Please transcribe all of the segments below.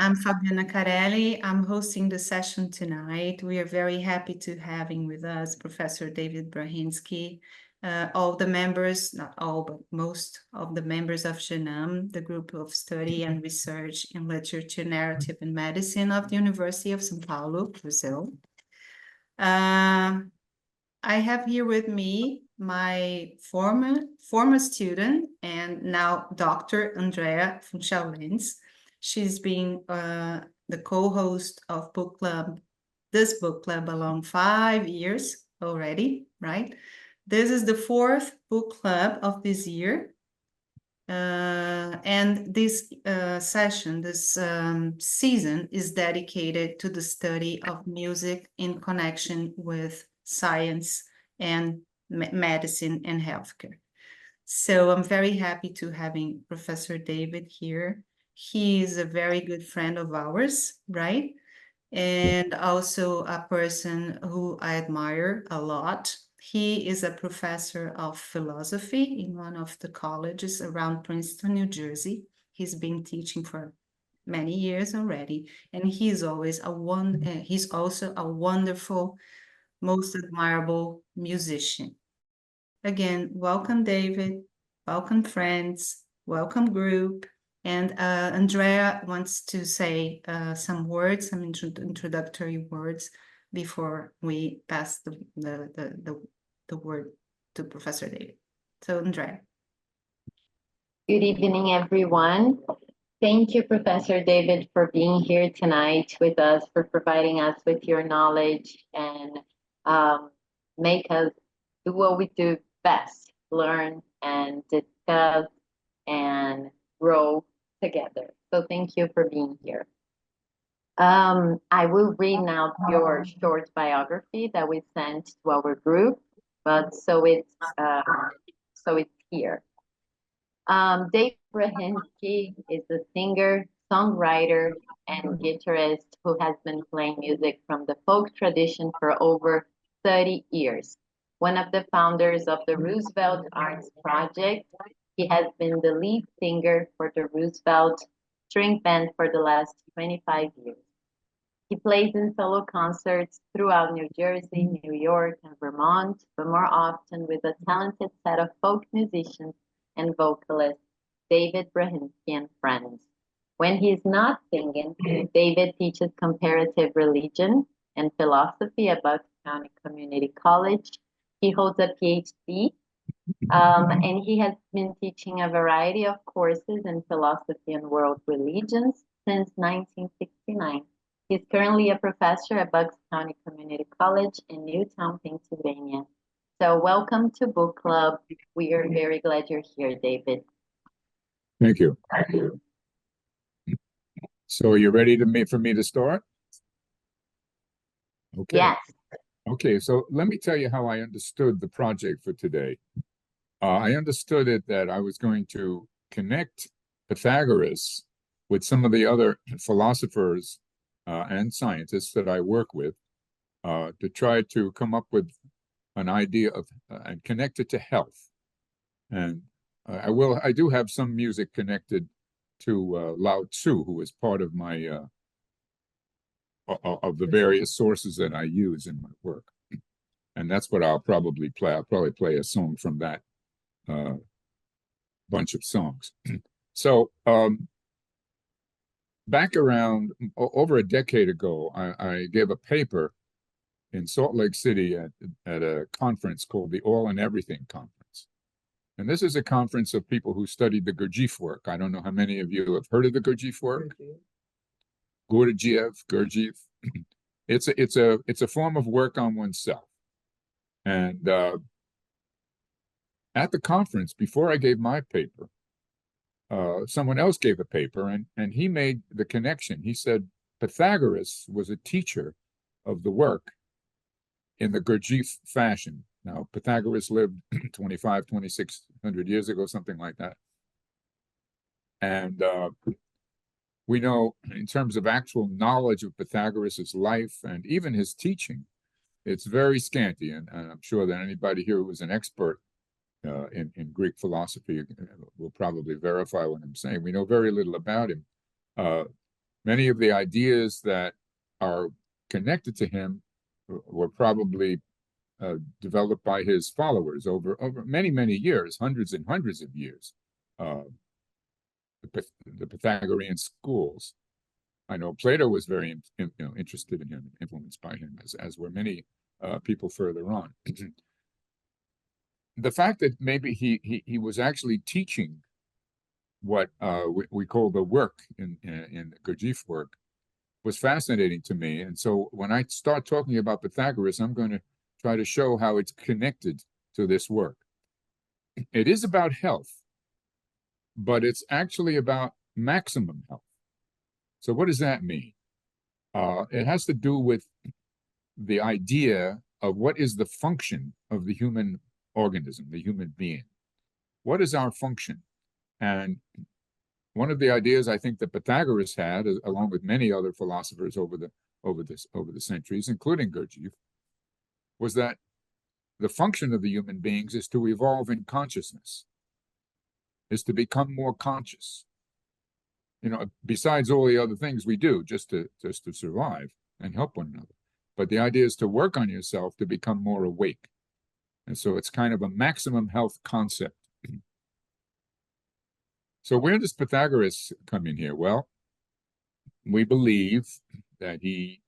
I'm Fabiana Carelli. I'm hosting the session tonight. We are very happy to having with us Professor David Brahinsky, all the members, not all, but most of the members of GENAM, the group of study and research in literature, narrative, and medicine of the University of São Paulo, Brazil. I have here with me my former student and now Dr. Andrea Funchal-Lins. She's been the co-host of this book club along 5 years already, right? This is the 4th book club of this year. And this session, this season is dedicated to the study of music in connection with science and medicine and healthcare. So I'm very happy to having Professor David here. He is a very good friend of ours, right? And also a person who I admire a lot. He is a professor of philosophy in one of the colleges around Princeton, New Jersey. He's been teaching for many years already, and he's always he's also a wonderful, most admirable musician. Again, welcome, David. Welcome, friends. Welcome, group. And Andrea wants to say some words, some introductory words before we pass the word to Professor David. So, Andrea. Good evening, everyone. Thank you, Professor David, for being here tonight with us, for providing us with your knowledge and make us do what we do best, learn and discuss and grow together. So thank you for being here. I will read now your short biography that we sent to our group, but so it's here. David Brahinsky is a singer, songwriter, and guitarist who has been playing music from the folk tradition for over 30 years. One of the founders of the Roosevelt Arts Project, he has been the lead singer for the Roosevelt String Band for the last 25 years. He plays in solo concerts throughout New Jersey, New York, and Vermont, but more often with a talented set of folk musicians and vocalist, David Brahinsky and friends. When he's not singing, David teaches comparative religion and philosophy at Bucks County Community College. He holds a PhD, and he has been teaching a variety of courses in philosophy and world religions since 1969. He's currently a professor at Bucks County Community College in Newtown, Pennsylvania. So welcome to Book Club. We are very glad you're here, David. Thank you. So are you ready for me to start? Okay. Yes. Okay, so let me tell you how I understood the project for today. I understood it that I was going to connect Pythagoras with some of the other philosophers and scientists that I work with to try to come up with an idea of and connect it to health. And I do have some music connected to Lao Tzu, who is part of my of the various sources that I use in my work. And that's what I'll probably play. I'll probably play a song from that bunch of songs. So back around over a decade ago, I gave a paper in Salt Lake City at a conference called the All and Everything Conference. And this is a conference of people who studied the Gurdjieff work. I don't know how many of you have heard of the Gurdjieff work. Gurdjieff. It's a form of work on oneself. And at the conference, before I gave my paper, someone else gave a paper, and he made the connection. He said Pythagoras was a teacher of the work in the Gurdjieff fashion. Now, Pythagoras lived 2,600 years ago, something like that. And we know, in terms of actual knowledge of Pythagoras' life and even his teaching, it's very scanty. And I'm sure that anybody here who is an expert in Greek philosophy will probably verify what I'm saying. We know very little about him. Many of the ideas that are connected to him were probably developed by his followers over many, many years, hundreds and hundreds of years. The Pythagorean schools. I know Plato was very interested in him, influenced by him, as were many people further on. The fact that maybe he was actually teaching what we call the work in Gurdjieff work was fascinating to me. And so when I start talking about Pythagoras, I'm going to try to show how it's connected to this work. It is about health, but it's actually about maximum health. So what does that mean? It has to do with the idea of what is the function of the human organism, the human being. What is our function? And one of the ideas I think that Pythagoras had, along with many other philosophers over the centuries, including Gurdjieff, was that the function of the human beings is to evolve in consciousness, is to become more conscious. Besides all the other things we do just to survive and help one another. But the idea is to work on yourself to become more awake. And so it's kind of a maximum health concept. So where does Pythagoras come in here? Well, we believe that he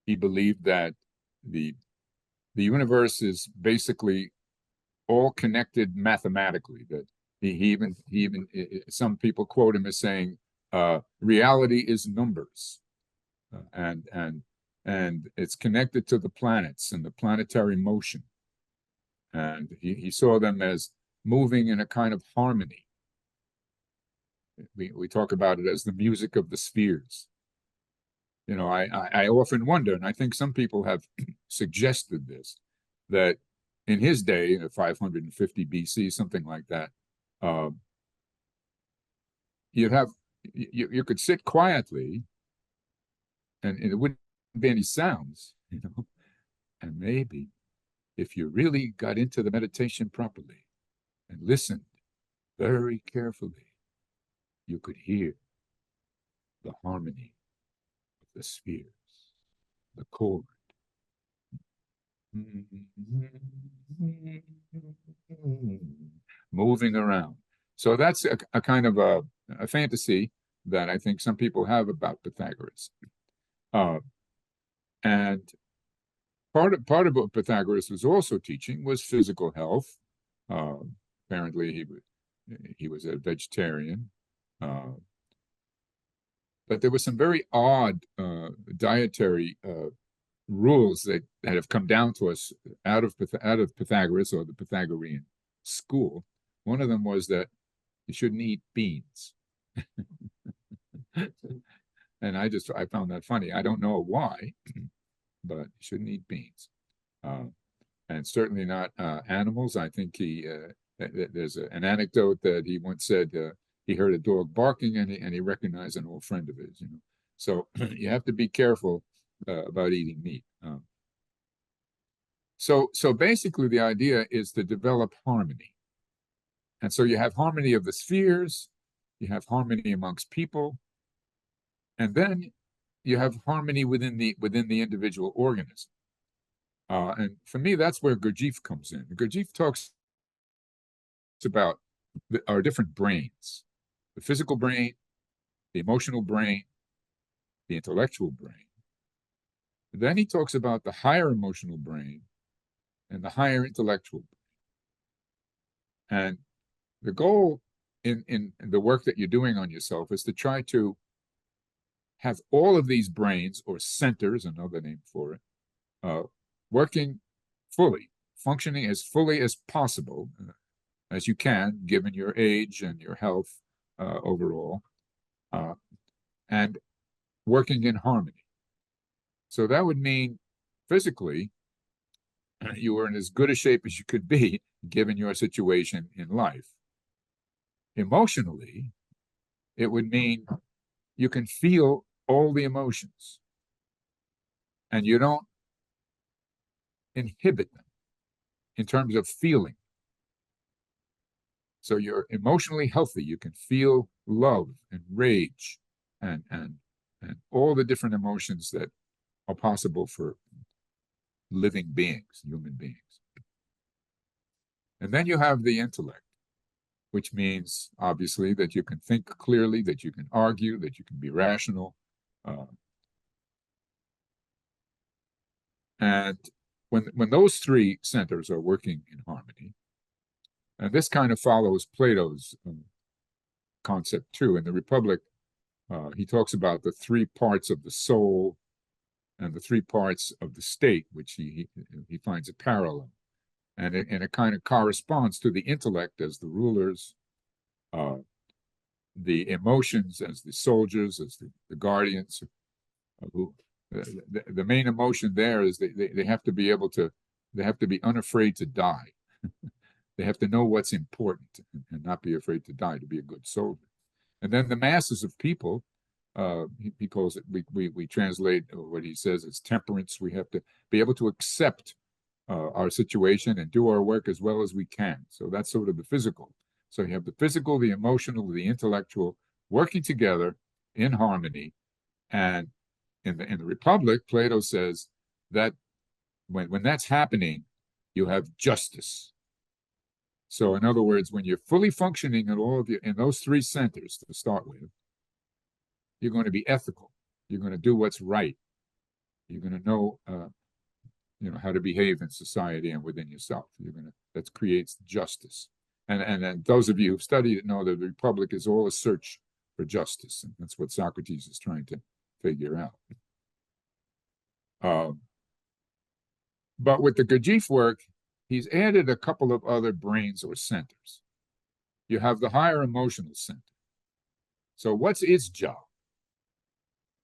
believed that the universe is basically all connected mathematically. That he even some people quote him as saying, reality is numbers, and it's connected to the planets and the planetary motion, and he saw them as moving in a kind of harmony. We talk about it as the music of the spheres. I often wonder, and I think some people have suggested this, that in his day, 550 BC, something like that, you could sit quietly, and it wouldn't be any sounds, and maybe if you really got into the meditation properly and listened very carefully, you could hear the harmony of the spheres, the chord. Moving around. So that's a kind of a fantasy that I think some people have about Pythagoras. And part of what Pythagoras was also teaching was physical health. Apparently he was a vegetarian. But there were some very odd dietary rules that have come down to us out of Pythagoras or the Pythagorean school. One of them was that you shouldn't eat beans. And I found that funny. I don't know why, but you shouldn't eat beans. And certainly not animals. I think there's an anecdote that he once said he heard a dog barking and he recognized an old friend of his. So you have to be careful about eating meat. So basically the idea is to develop harmony. And so you have harmony of the spheres, you have harmony amongst people, and then you have harmony within the individual organism. And for me, that's where Gurdjieff comes in. Gurdjieff talks about our different brains: the physical brain, the emotional brain, the intellectual brain. Then he talks about the higher emotional brain and the higher intellectual brain. And the goal in the work that you're doing on yourself is to try to have all of these brains, or centers, another name for it, working fully, functioning as fully as possible, as you can, given your age and your health overall, and working in harmony. So that would mean physically, you were in as good a shape as you could be, given your situation in life. Emotionally, it would mean you can feel all the emotions, and you don't inhibit them in terms of feeling. So you're emotionally healthy. You can feel love and rage and and all the different emotions that are possible for living beings, human beings. And then you have the intellect, which means obviously that you can think clearly, that you can argue, that you can be rational. And when those three centers are working in harmony, and this kind of follows Plato's concept too. In the Republic, he talks about the three parts of the soul and the three parts of the state, which he finds a parallel. And it kind of corresponds to the intellect as the rulers, the emotions as the soldiers, as the guardians. The main emotion there is they have to be able to, they have to be unafraid to die. They have to know what's important and not be afraid to die to be a good soldier. And then the masses of people, he calls it, we translate what he says as temperance. We have to be able to accept our situation and do our work as well as we can. So that's sort of the physical. So you have the physical, the emotional, the intellectual working together in harmony. And in the Republic, Plato says that when that's happening, you have justice. So in other words, when you're fully functioning in those three centers to start with, you're going to be ethical. You're going to do what's right. You're going to know, how to behave in society and within yourself. That creates justice. And those of you who've studied it know that the Republic is all a search for justice. And that's what Socrates is trying to figure out. But with the Gurdjieff work, he's added a couple of other brains or centers. You have the higher emotional center. So what's its job?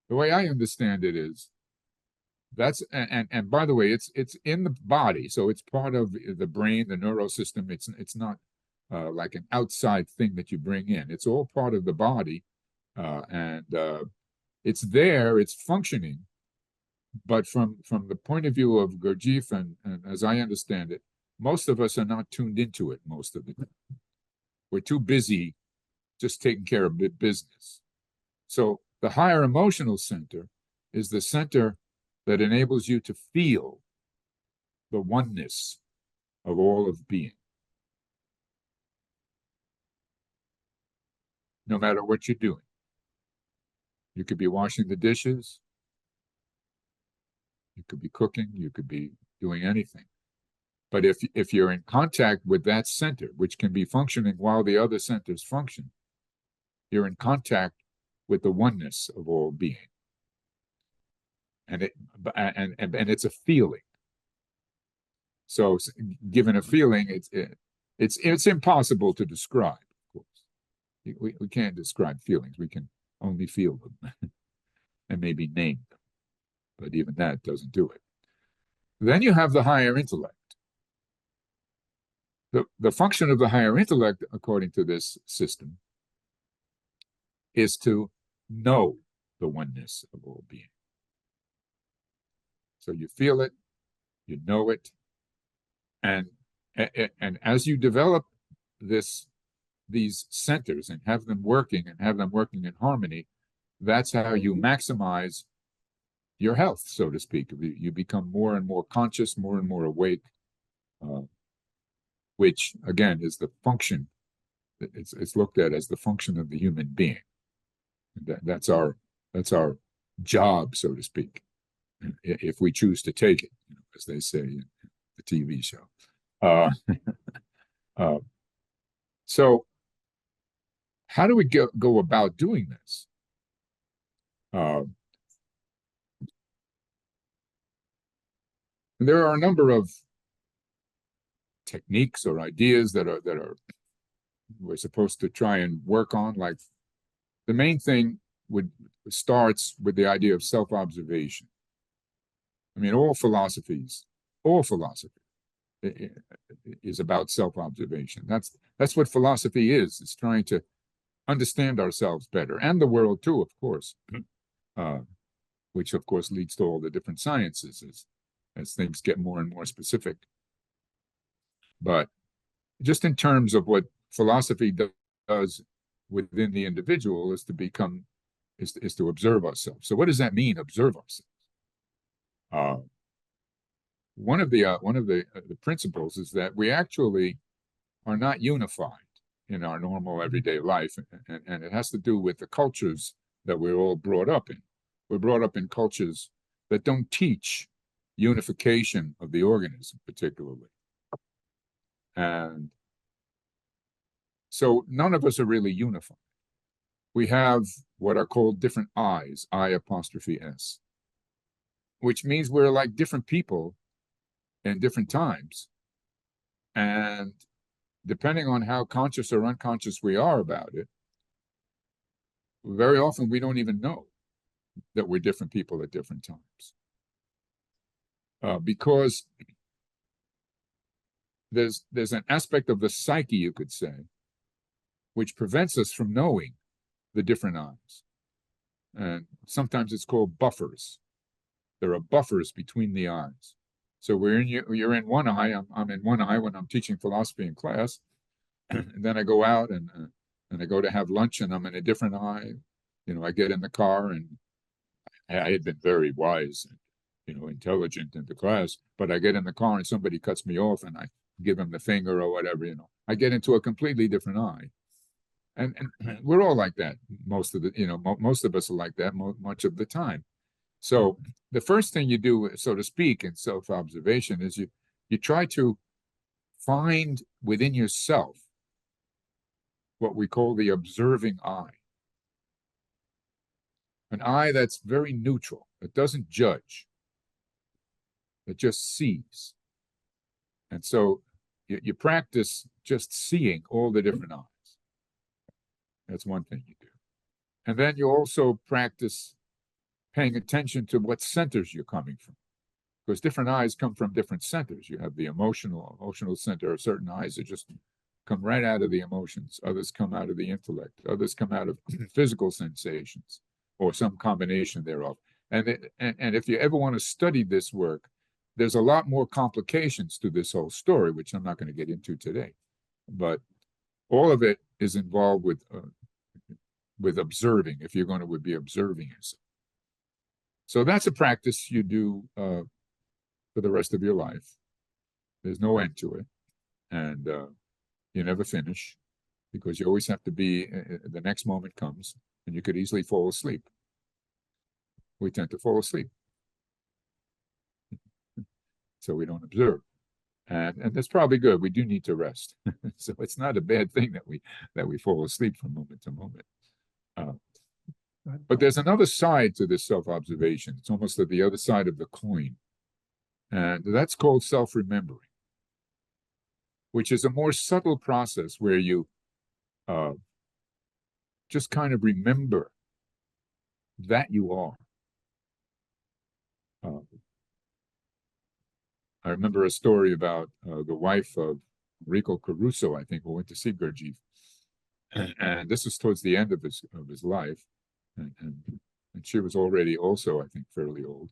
The way I understand it is, and by the way, it's in the body, so it's part of the brain, the neurosystem. It's not like an outside thing that you bring in. It's all part of the body, and it's there, it's functioning. But from the point of view of Gurdjieff, and as I understand it, most of us are not tuned into it most of the time. We're too busy just taking care of business. So the higher emotional center is the center that enables you to feel the oneness of all of being. No matter what you're doing. You could be washing the dishes. You could be cooking. You could be doing anything. But if you're in contact with that center, which can be functioning while the other centers function, you're in contact with the oneness of all being. And it's a feeling. So given a feeling, it's impossible to describe, of course. We can't describe feelings. We can only feel them and maybe name them. But even that doesn't do it. Then you have the higher intellect. The function of the higher intellect, according to this system, is to know the oneness of all being. So you feel it, you know it, and as you develop these centers and have them working in harmony, that's how you maximize your health, so to speak. You become more and more conscious, more and more awake, which again is the function. It's looked at as the function of the human being. That's our job, so to speak, if we choose to take it, as they say in the TV show. So how do we go about doing this? There are a number of techniques or ideas that we're supposed to try and work on. Like the main thing starts with the idea of self-observation. I mean, all philosophy is about self-observation. That's what philosophy is. It's trying to understand ourselves better, and the world too, of course, which of course leads to all the different sciences as things get more and more specific. But just in terms of what philosophy does within the individual is to become is to observe ourselves. So what does that mean, observe ourselves? One of the principles is that we actually are not unified in our normal everyday life, and it has to do with the cultures that we're all brought up in. We're brought up in cultures that don't teach unification of the organism particularly. And so none of us are really unified. We have what are called different I's, I apostrophe S, which means we're like different people in different times. And depending on how conscious or unconscious we are about it, very often we don't even know that we're different people at different times. Because there's an aspect of the psyche, you could say, which prevents us from knowing the different I's. And sometimes it's called buffers. There are buffers between the I's. So you're in one eye, I'm in one eye when I'm teaching philosophy in class, and then I go out and I go to have lunch and I'm in a different eye. You know, I get in the car, and I had been very wise and, you know, intelligent in the class, but I get in the car and somebody cuts me off and I give him the finger or whatever, you know. I get into a completely different eye. And we're all like that. Most of us are like that much of the time. So the first thing you do, so to speak, in self-observation is you try to find within yourself what we call the observing eye. An eye that's very neutral, that doesn't judge, that just sees. And so you practice just seeing all the different eyes. That's one thing you do. And then you also practice paying attention to what centers you're coming from, because different eyes come from different centers. You have the emotional center, or certain eyes that just come right out of the emotions. Others come out of the intellect. Others come out of physical sensations, or some combination thereof. And if you ever want to study this work, there's a lot more complications to this whole story, which I'm not going to get into today. But all of it is involved with observing, if you're going to be observing yourself. So that's a practice you do for the rest of your life. There's no end to it. And you never finish, because you always have to be, the next moment comes, and you could easily fall asleep. We tend to fall asleep. So we don't observe. And that's probably good. We do need to rest. So it's not a bad thing that we fall asleep from moment to moment. But there's another side to this self-observation. It's almost like the other side of the coin. And that's called self-remembering, which is a more subtle process where you just kind of remember that you are. I remember a story about the wife of Enrico Caruso, I think, who went to see Gurdjieff. And this was towards the end of his life. And she was already also, I think, fairly old.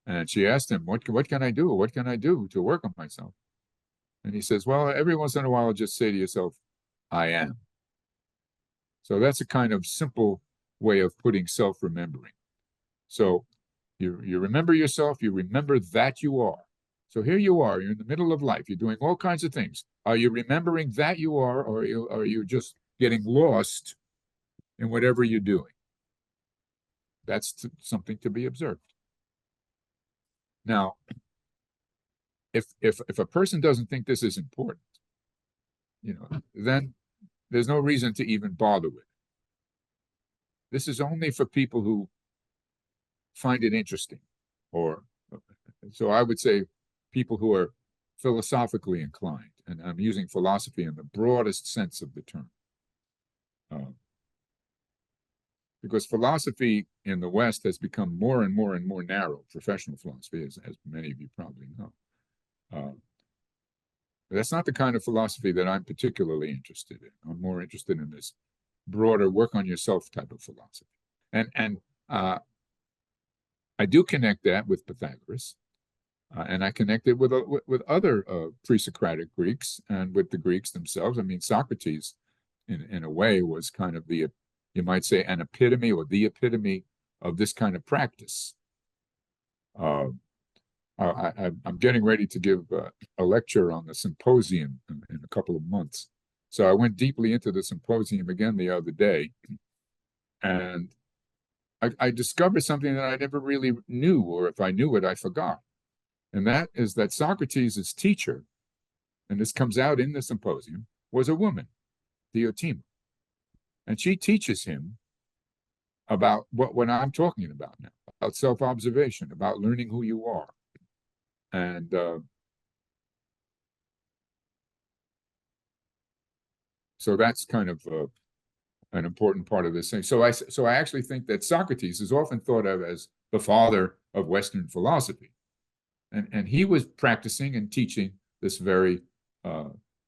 And she asked him, what can I do? What can I do to work on myself? And he says, well, every once in a while, just say to yourself, I am. So that's a kind of simple way of putting self-remembering. So you remember yourself, you remember that you are. So here you are, you're in the middle of life, you're doing all kinds of things. Are you remembering that you are, or are you just getting lost in whatever you're doing? That's something to be observed. Now, if a person doesn't think this is important, then there's no reason to even bother with it. This is only for people who find it interesting, or so I would say people who are philosophically inclined, and I'm using philosophy in the broadest sense of the term. Because philosophy in the West has become more and more and more narrow, professional philosophy, as many of you probably know. That's not the kind of philosophy that I'm particularly interested in. I'm more interested in this broader work on yourself type of philosophy. And I do connect that with Pythagoras, and I connect it with other pre-Socratic Greeks and with the Greeks themselves. I mean, Socrates, in a way, was kind of the you might say, an epitome or the epitome of this kind of practice. I'm getting ready to give a lecture on the symposium in a couple of months. So I went deeply into the symposium again the other day, and I discovered something that I never really knew, or if I knew it, I forgot. And that is that Socrates' teacher, and this comes out in the symposium, was a woman, Diotima. And she teaches him about what I'm talking about now, about self-observation, about learning who you are. And so that's kind of an important part of this thing. So I actually think that Socrates is often thought of as the father of Western philosophy. And he was practicing and teaching this very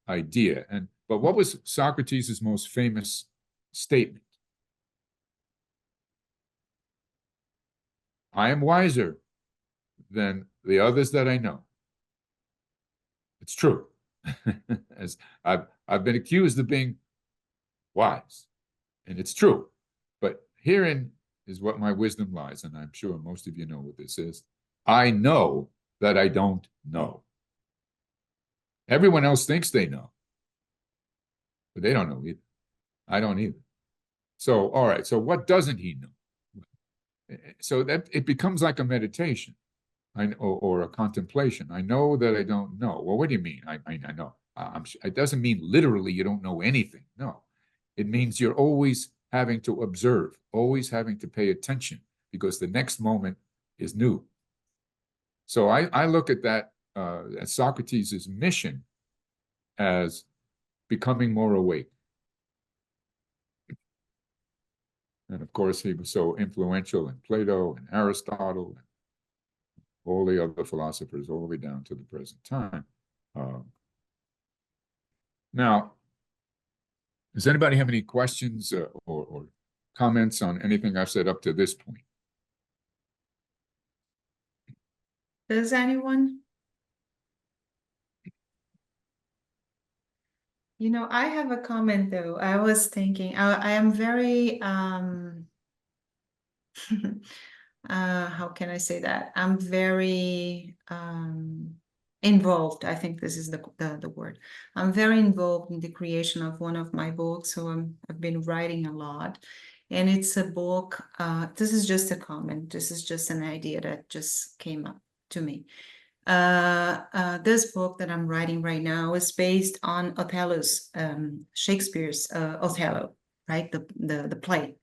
idea. But what was Socrates' most famous statement? I am wiser than the others that I know. It's true. As I've been accused of being wise, and it's true. But herein is what my wisdom lies, and I'm sure most of you know what this is. I know that I don't know. Everyone else thinks they know, but they don't know either. I don't either. So, all right, so what doesn't he know? So that it becomes like a meditation or a contemplation. I know that I don't know. Well, what do you mean? I know. It doesn't mean literally you don't know anything. No, it means you're always having to observe, always having to pay attention, because the next moment is new. So I look at that, at Socrates' mission as becoming more awake. And of course, he was so influential in Plato and Aristotle and all the other philosophers all the way down to the present time. Now, does anybody have any questions or comments on anything I've said up to this point? Does anyone? You know, I have a comment though. I was thinking, I am very, how can I say that? I'm very involved. I think this is the word. I'm very involved in the creation of one of my books. So I've been writing a lot. And it's a book, this is just a comment. This is just an idea that just came up to me. This book that I'm writing right now is based on Othello's, Shakespeare's Othello, right? The play.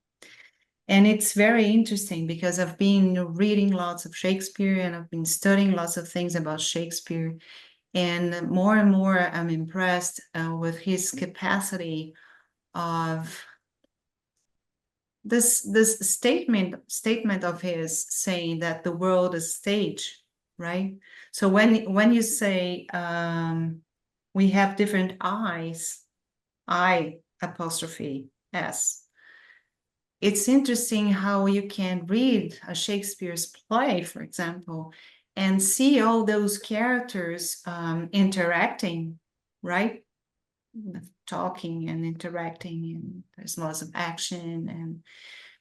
And it's very interesting because I've been reading lots of Shakespeare and I've been studying lots of things about Shakespeare. And more I'm impressed with his capacity of this statement of his saying that the world is stage, right? So when you say we have different eyes, I apostrophe S, it's interesting how you can read a Shakespeare's play, for example, and see all those characters interacting, right? Talking and interacting, and there's lots of action,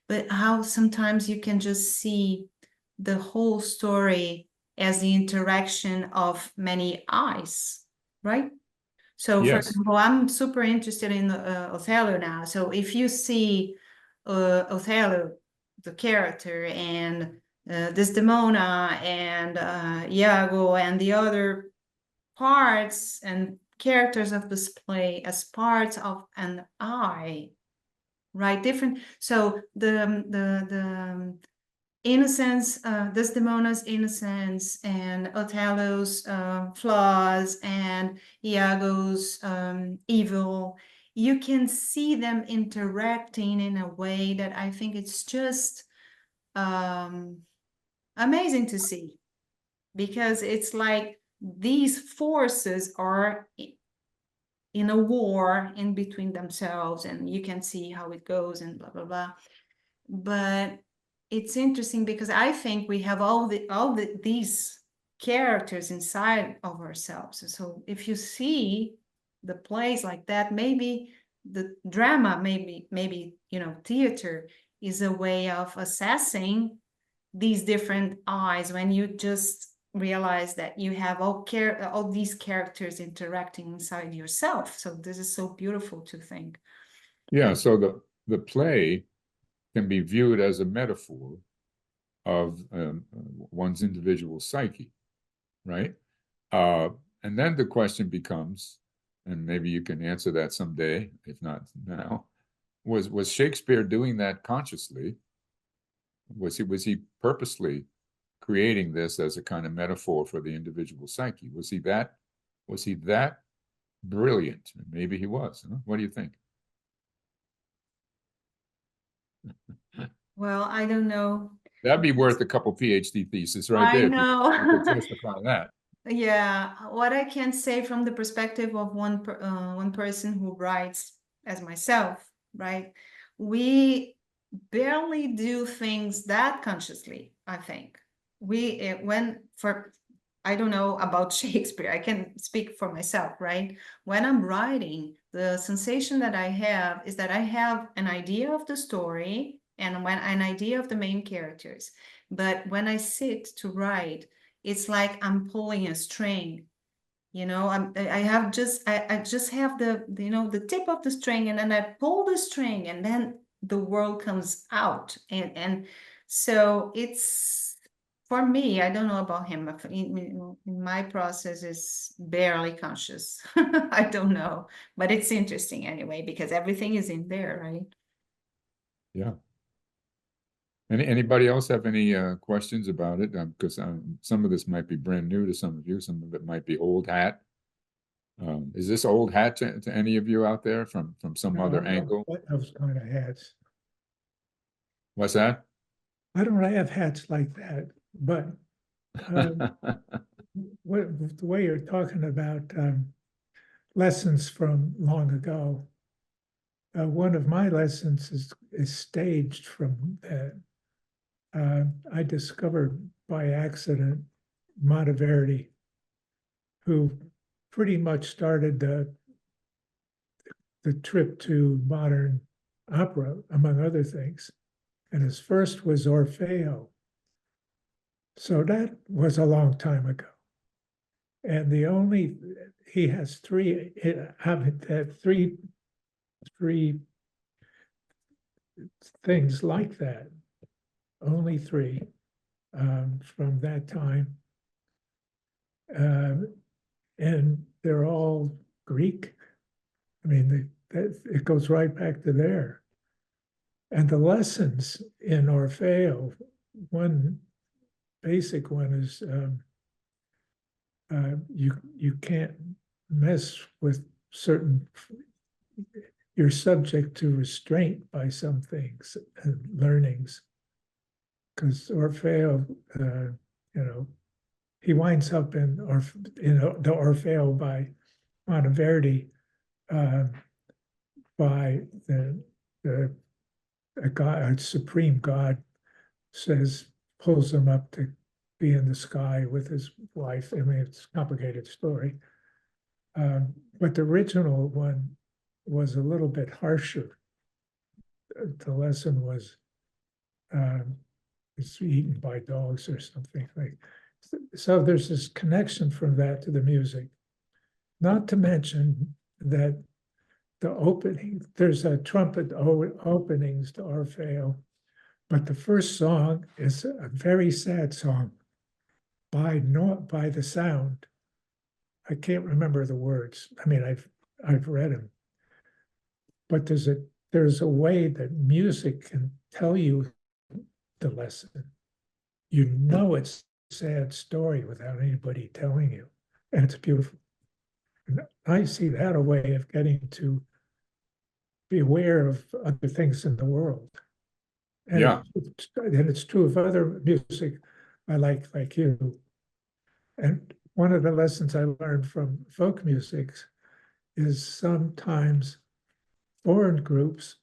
but how sometimes you can just see the whole story as the interaction of many eyes, right? So, Yes. for example, I'm super interested in Othello now. So if you see Othello, the character, and Desdemona, and Iago, and the other parts and characters of this play as parts of an eye, right? Different. So the innocence, Desdemona's innocence, and Othello's flaws, and Iago's evil, you can see them interacting in a way that I think it's just amazing to see, because it's like these forces are in a war in between themselves, and you can see how it goes and blah blah blah. But it's interesting because I think we have all these characters inside of ourselves. So if you see the plays like that, maybe the drama, maybe theater is a way of assessing these different eyes when you just realize that you have all these characters interacting inside yourself. So this is so beautiful to think. Yeah, so the play can be viewed as a metaphor of one's individual psyche, right? And then the question becomes, and maybe you can answer that someday, if not now, was Shakespeare doing that consciously? Was he purposely creating this as a kind of metaphor for the individual psyche? Was he that brilliant? Maybe he was. Huh? What do you think? Well, I don't know. That'd be worth a couple PhD theses right there. I know. You could justify that. Yeah, what I can say from the perspective of one person who writes as myself, right? We barely do things that consciously, I think. I don't know about Shakespeare, I can speak for myself, right? When I'm writing, the sensation that I have is that I have an idea of the story and an idea of the main characters. But when I sit to write, it's like I'm pulling a string. I just have the tip of the string, and then I pull the string, and then the world comes out. And so it's, for me, I don't know about him. In my process is barely conscious. I don't know, but it's interesting anyway, because everything is in there, right? Yeah. Anybody else have any questions about it? Because some of this might be brand new to some of you. Some of it might be old hat. Is this old hat to any of you out there from some other angle? Those kind of hats. What's that? I don't have hats like that, but the way you're talking about lessons from long ago, one of my lessons is staged from that. I discovered by accident Monteverdi, who pretty much started the trip to modern opera, among other things. And his first was Orfeo. So that was a long time ago. And he has three things like that, only three from that time. And they're all Greek. I mean, it goes right back to there. And the lessons in Orfeo, one basic one is you can't mess with you're subject to restraint by some things and learnings. Because Orfeo, he winds up in the Orfeo by Monteverdi by a supreme God pulls him up to be in the sky with his wife. I mean, it's a complicated story. But the original one was a little bit harsher. The lesson was it's eaten by dogs or something like. So there's this connection from that to the music. Not to mention that the opening, there's a trumpet openings to Orfeo, but the first song is a very sad song by the sound. I can't remember the words. I mean, I've read them, but there's a way that music can tell you the lesson. You know it's a sad story without anybody telling you, and it's beautiful. And I see that a way of getting to be aware of other things in the world. And Yeah. It's true of other music I like you. And one of the lessons I learned from folk music is sometimes foreign groups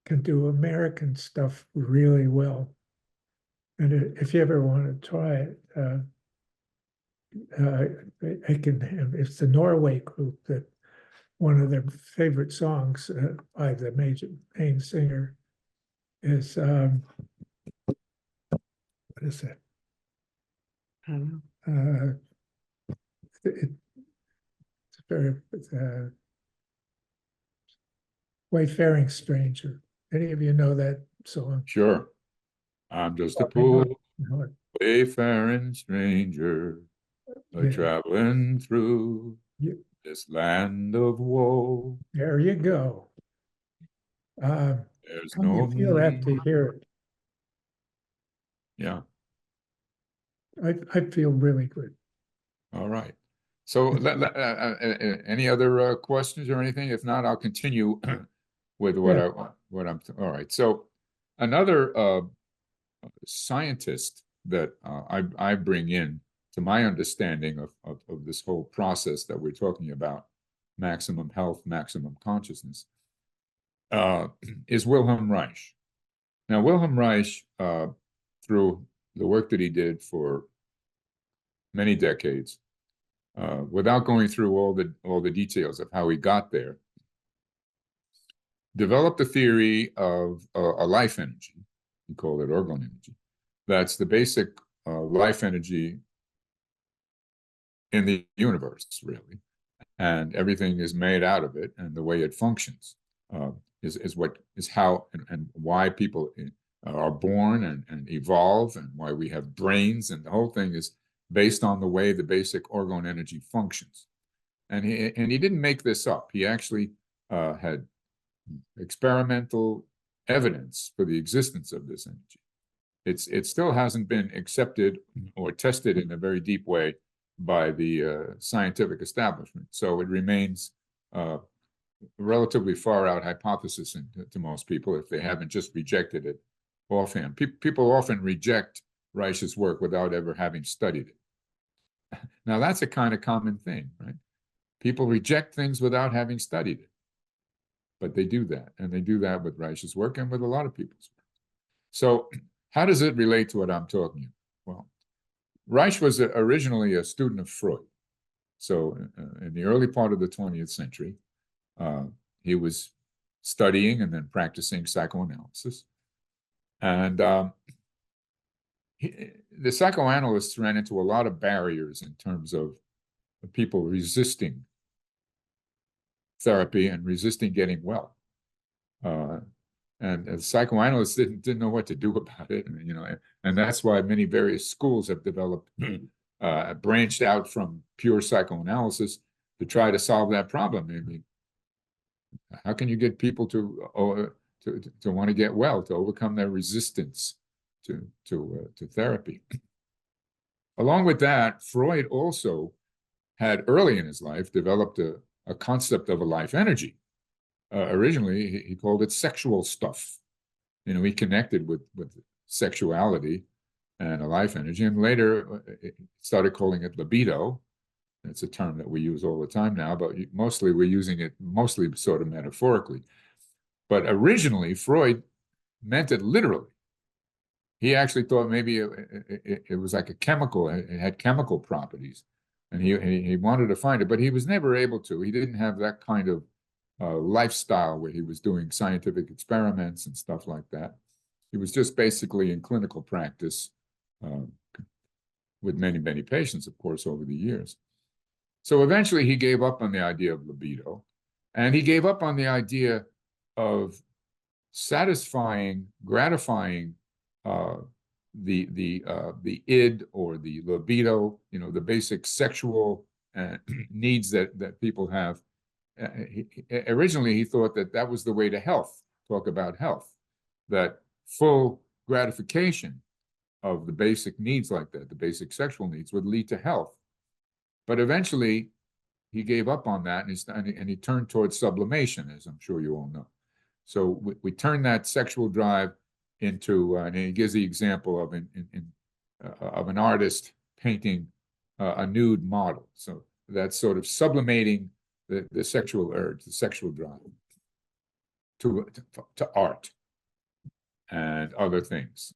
can do American stuff really well. And if you ever want to try it, it's the Norway group that one of their favorite songs by the main singer is what is it? It's very Wayfaring Stranger. Any of you know that song? Sure. I'm just a I know poor it. wayfaring stranger, Yeah. traveling through Yeah. this land of woe. There you go. There's How do no you feel after hear it? Yeah. I feel really good. All right. So any other questions or anything? If not, I'll continue with what I'm. All right. So another scientist that I bring in to my understanding of this whole process that we're talking about, maximum health, maximum consciousness, is Wilhelm Reich. Now, Wilhelm Reich, through the work that he did for many decades, without going through all the details of how he got there, developed a theory of a life energy. We call it orgone energy. That's the basic life energy in the universe, really, and everything is made out of it, and the way it functions is how and why people are born and evolve, and why we have brains, and the whole thing is based on the way the basic orgone energy functions. And he didn't make this up. He actually had experimental evidence for the existence of this energy. It still hasn't been accepted or tested in a very deep way by the scientific establishment. So it remains a relatively far out hypothesis to most people, if they haven't just rejected it offhand. People often reject Reich's work without ever having studied it. Now, that's a kind of common thing, right? People reject things without having studied it. But they do that, and they do that with Reich's work and with a lot of people's work. So how does it relate to what I'm talking about? Well, Reich was originally a student of Freud. So in the early part of the 20th century, he was studying and then practicing psychoanalysis. And the psychoanalysts ran into a lot of barriers in terms of people resisting therapy and resisting getting well. And psychoanalysts didn't know what to do about it, and that's why many various schools have developed, branched out from pure psychoanalysis to try to solve that problem. I mean, how can you get people to want to get well, to overcome their resistance to therapy? Along with that, Freud also had early in his life developed a concept of a life energy. Originally, he called it sexual stuff. He connected with sexuality and a life energy, and later started calling it libido. It's a term that we use all the time now, but mostly we're using it sort of metaphorically. But originally, Freud meant it literally. He actually thought maybe it was like a chemical. It had chemical properties, and he wanted to find it, but he was never able to. He didn't have that kind of lifestyle where he was doing scientific experiments and stuff like that. He was just basically in clinical practice with many, many patients, of course, over the years. So eventually he gave up on the idea of libido, and he gave up on the idea of satisfying, gratifying the id or the libido, the basic sexual needs that people have. Originally, he thought that was the way to health, talk about health, that full gratification of the basic needs like that, the basic sexual needs, would lead to health. But eventually, he gave up on that, and he turned towards sublimation, as I'm sure you all know. So we turn that sexual drive into, and he gives the example of an artist painting a nude model. So that's sort of sublimating the sexual urge, the sexual drive to art and other things.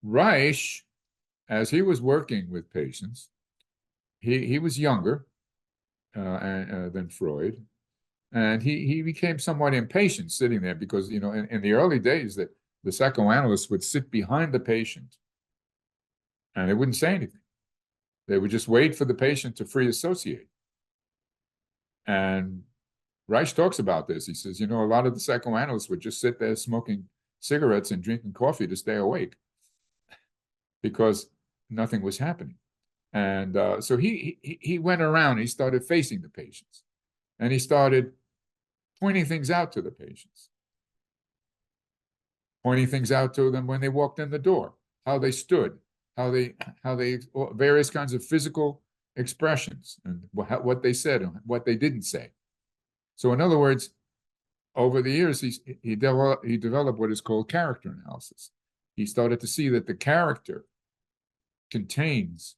Reich, as he was working with patients, he was younger, than Freud. And he became somewhat impatient sitting there because, you know, in the early days that the psychoanalysts would sit behind the patient and they wouldn't say anything. They would just wait for the patient to free associate. And Reich talks about this. He says, you know, a lot of the psychoanalysts would just sit there smoking cigarettes and drinking coffee to stay awake because nothing was happening. And so he went around, he started facing the patients, and he started pointing things out to the patients, pointing things out to them when they walked in the door, how they stood, how they various kinds of physical expressions and what they said and what they didn't say. So in other words, over the years, he developed what is called character analysis. He started to see that the character contains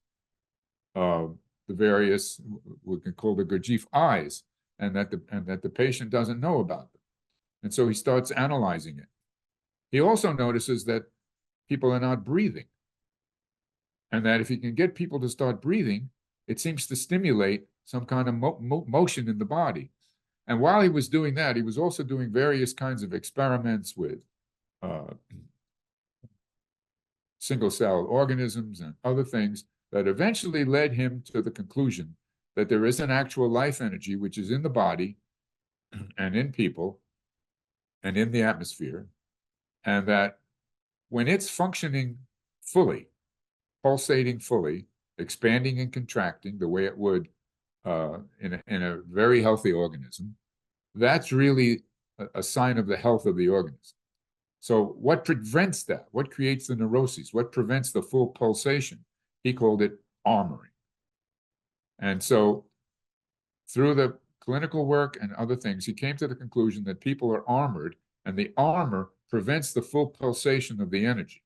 the various, we can call the Gurdjieff eyes, and that the patient doesn't know about them. And so he starts analyzing it. He also notices that people are not breathing, and that if he can get people to start breathing, it seems to stimulate some kind of motion in the body. And while he was doing that, he was also doing various kinds of experiments with single-cell organisms and other things that eventually led him to the conclusion that there is an actual life energy which is in the body and in people and in the atmosphere, and that when it's functioning fully, pulsating fully, expanding and contracting the way it would in a very healthy organism, that's really a sign of the health of the organism. So what prevents that? What creates the neuroses? What prevents the full pulsation? He called it armoring. And so through the clinical work and other things, he came to the conclusion that people are armored, and the armor prevents the full pulsation of the energy.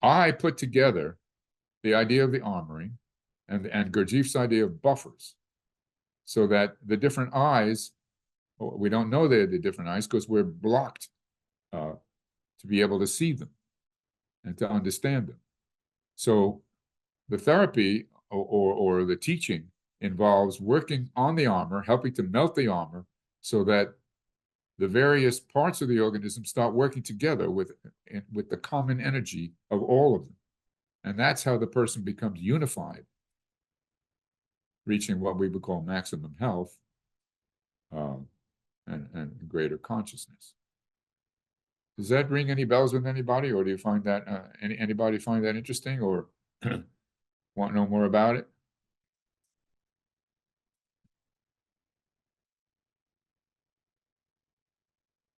I put together the idea of the armoring and Gurdjieff's idea of buffers, so that the different eyes, we don't know they're the different eyes because we're blocked to be able to see them and to understand them. So the therapy or the teaching involves working on the armor, helping to melt the armor so that the various parts of the organism start working together with the common energy of all of them. And that's how the person becomes unified, reaching what we would call maximum health and greater consciousness. Does that ring any bells with anybody, or do you find that anybody find that interesting, or want to know more about it?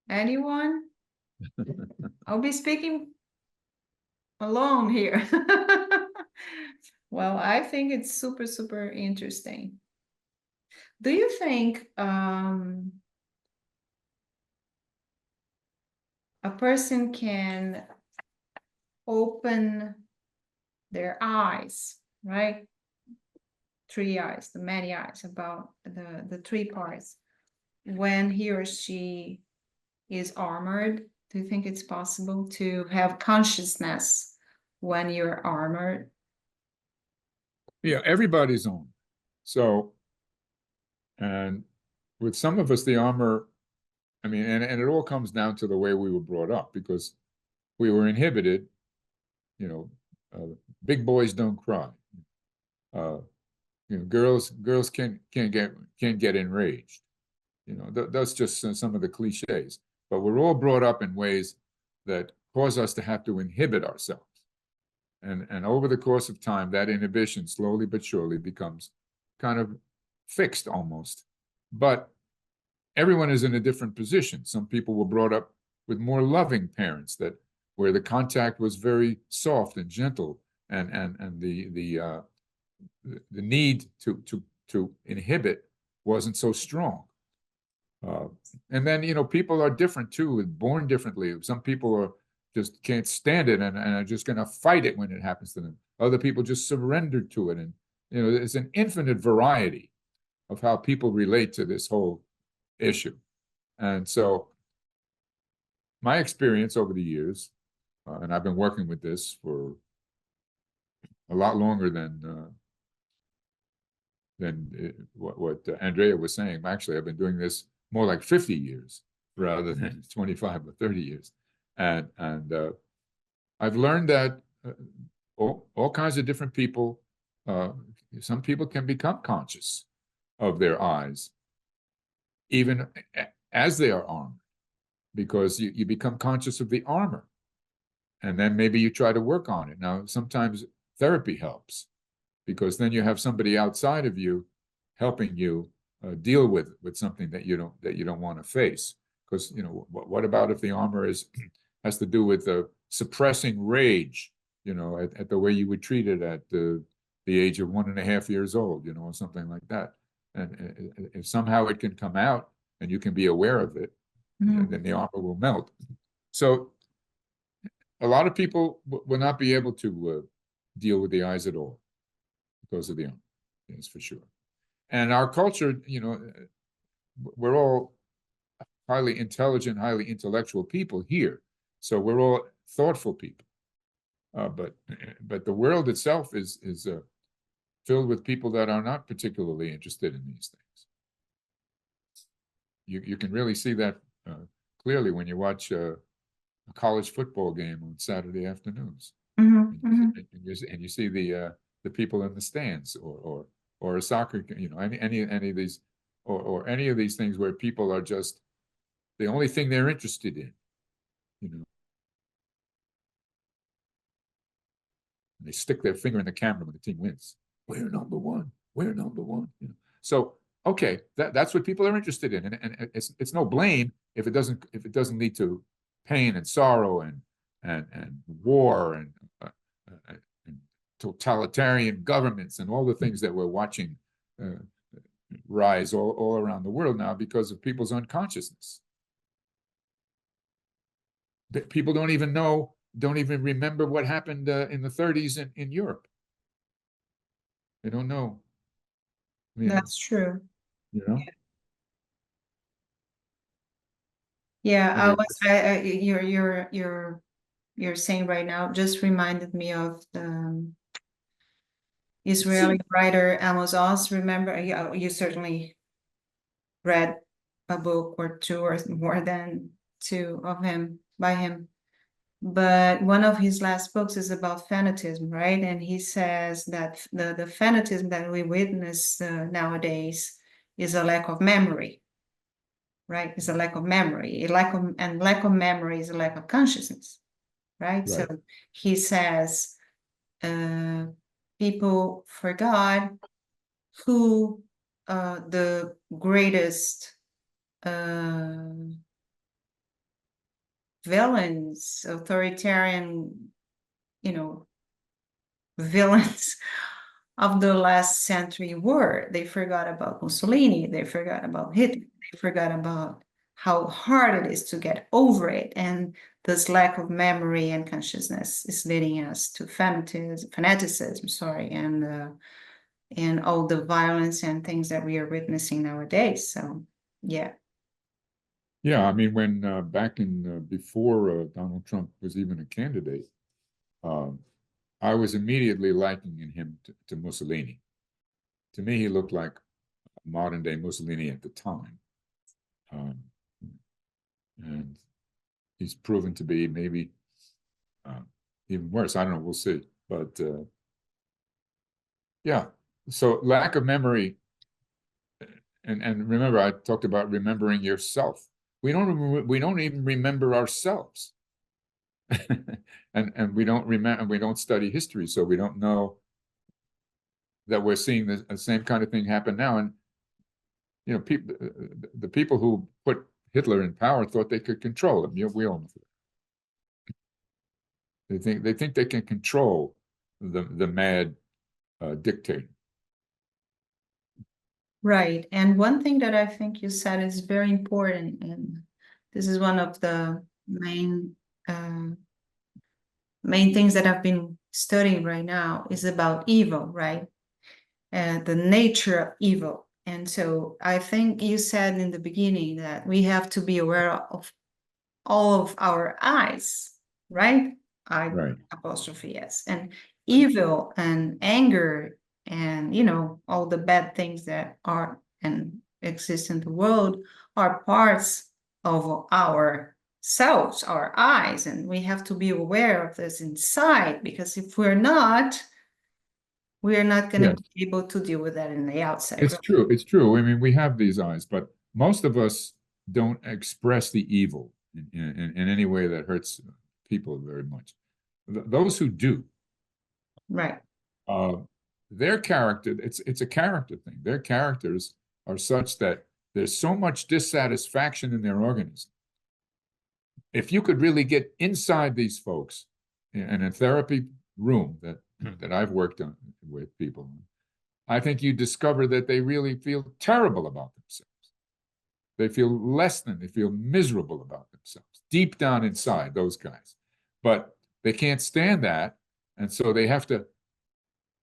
Anyone? I'll be speaking alone here. Well, I think it's super, super interesting. Do you think a person can open their eyes, right? Three eyes, the many eyes, about the three parts, when he or she is armored? Do you think it's possible to have consciousness when you're armored? Yeah, everybody's on. So, and with some of us, the armor, I mean, and it all comes down to the way we were brought up, because we were inhibited, you know, big boys don't cry. You know, girls can't get enraged. You know, that's just some of the cliches. But we're all brought up in ways that cause us to have to inhibit ourselves. And over the course of time, that inhibition slowly but surely becomes kind of fixed almost. But everyone is in a different position. Some people were brought up with more loving parents, where the contact was very soft and gentle, and the need to inhibit wasn't so strong. And then, you know, people are different too, born differently. Some people just can't stand it and are just going to fight it when it happens to them. Other people just surrender to it. And, you know, there's an infinite variety of how people relate to this whole issue. And so my experience over the years, and I've been working with this for a lot longer than what Andrea was saying. Actually, I've been doing this more like 50 years rather than 25 or 30 years. And I've learned that all kinds of different people, some people can become conscious of their eyes, even as they are armed, because you become conscious of the armor. And then maybe you try to work on it. Now, sometimes therapy helps, because then you have somebody outside of you helping you deal with something that you don't want to face. Because what about if the armor has to do with suppressing rage, at the way you would treat it at the age of 1.5 years old, or something like that. And if somehow it can come out and you can be aware of it, then the armor will melt. So a lot of people will not be able to deal with the eyes at all because of the armor. Yes, for sure. And our culture, we're all highly intelligent, highly intellectual people here. So we're all thoughtful people. But the world itself is filled with people that are not particularly interested in these things. You can really see that clearly when you watch a college football game on Saturday afternoons, and you see the people in the stands, or a soccer, any of these, or any of these things where people are just the only thing they're interested in, They stick their finger in the camera when the team wins. We're number one. We're number one. So okay, that's what people are interested in, and it's no blame if it doesn't lead to pain and sorrow and war and totalitarian governments and all the things that we're watching rise all around the world now because of people's unconsciousness. People don't even remember what happened in the 30s in Europe. They don't know. That's true. Yeah, you're saying right now just reminded me of the Israeli writer Amos Oz. Remember, you certainly read a book or two or more than two of him by him. But one of his last books is about fanatism, right? And he says that the fanatism that we witness nowadays is a lack of memory, right? It's a lack of memory. Lack of memory is a lack of consciousness, right? So he says people forgot who the greatest villains, authoritarian, villains of the last century were. They forgot about Mussolini, they forgot about Hitler, they forgot about how hard it is to get over it. And this lack of memory and consciousness is leading us to fanaticism, and all the violence and things that we are witnessing nowadays. So, yeah. Yeah, I mean, when back in before Donald Trump was even a candidate, I was immediately likening him to Mussolini. To me, he looked like modern day Mussolini at the time. And he's proven to be maybe even worse. I don't know, we'll see. But yeah, so lack of memory. And remember, I talked about remembering yourself. We don't even remember ourselves. and we don't remember, we don't study history, so we don't know that we're seeing the same kind of thing happen now. And the people who put Hitler in power thought they could control him. We all know that. They think they can control the mad dictator. Right. And one thing that I think you said is very important, and this is one of the main things that I've been studying right now, is about evil, right? The nature of evil. And so I think you said in the beginning that we have to be aware of all of our eyes, right? Right. Apostrophe, yes. And evil and anger and, you know, all the bad things that are and exist in the world are parts of our selves, our eyes, and we have to be aware of this inside, because if we're not, we are not going to Yes. be able to deal with that in the outside. It's true. It's true. I mean, we have these eyes, but most of us don't express the evil in any way that hurts people very much. Those who do, Right. their character, it's a character thing. Their characters are such that there's so much dissatisfaction in their organism. If you could really get inside these folks in a therapy room that I've worked on with people, I think you discover that they really feel terrible about themselves. They feel less than, they feel miserable about themselves, deep down inside, those guys. But they can't stand that, and so they have to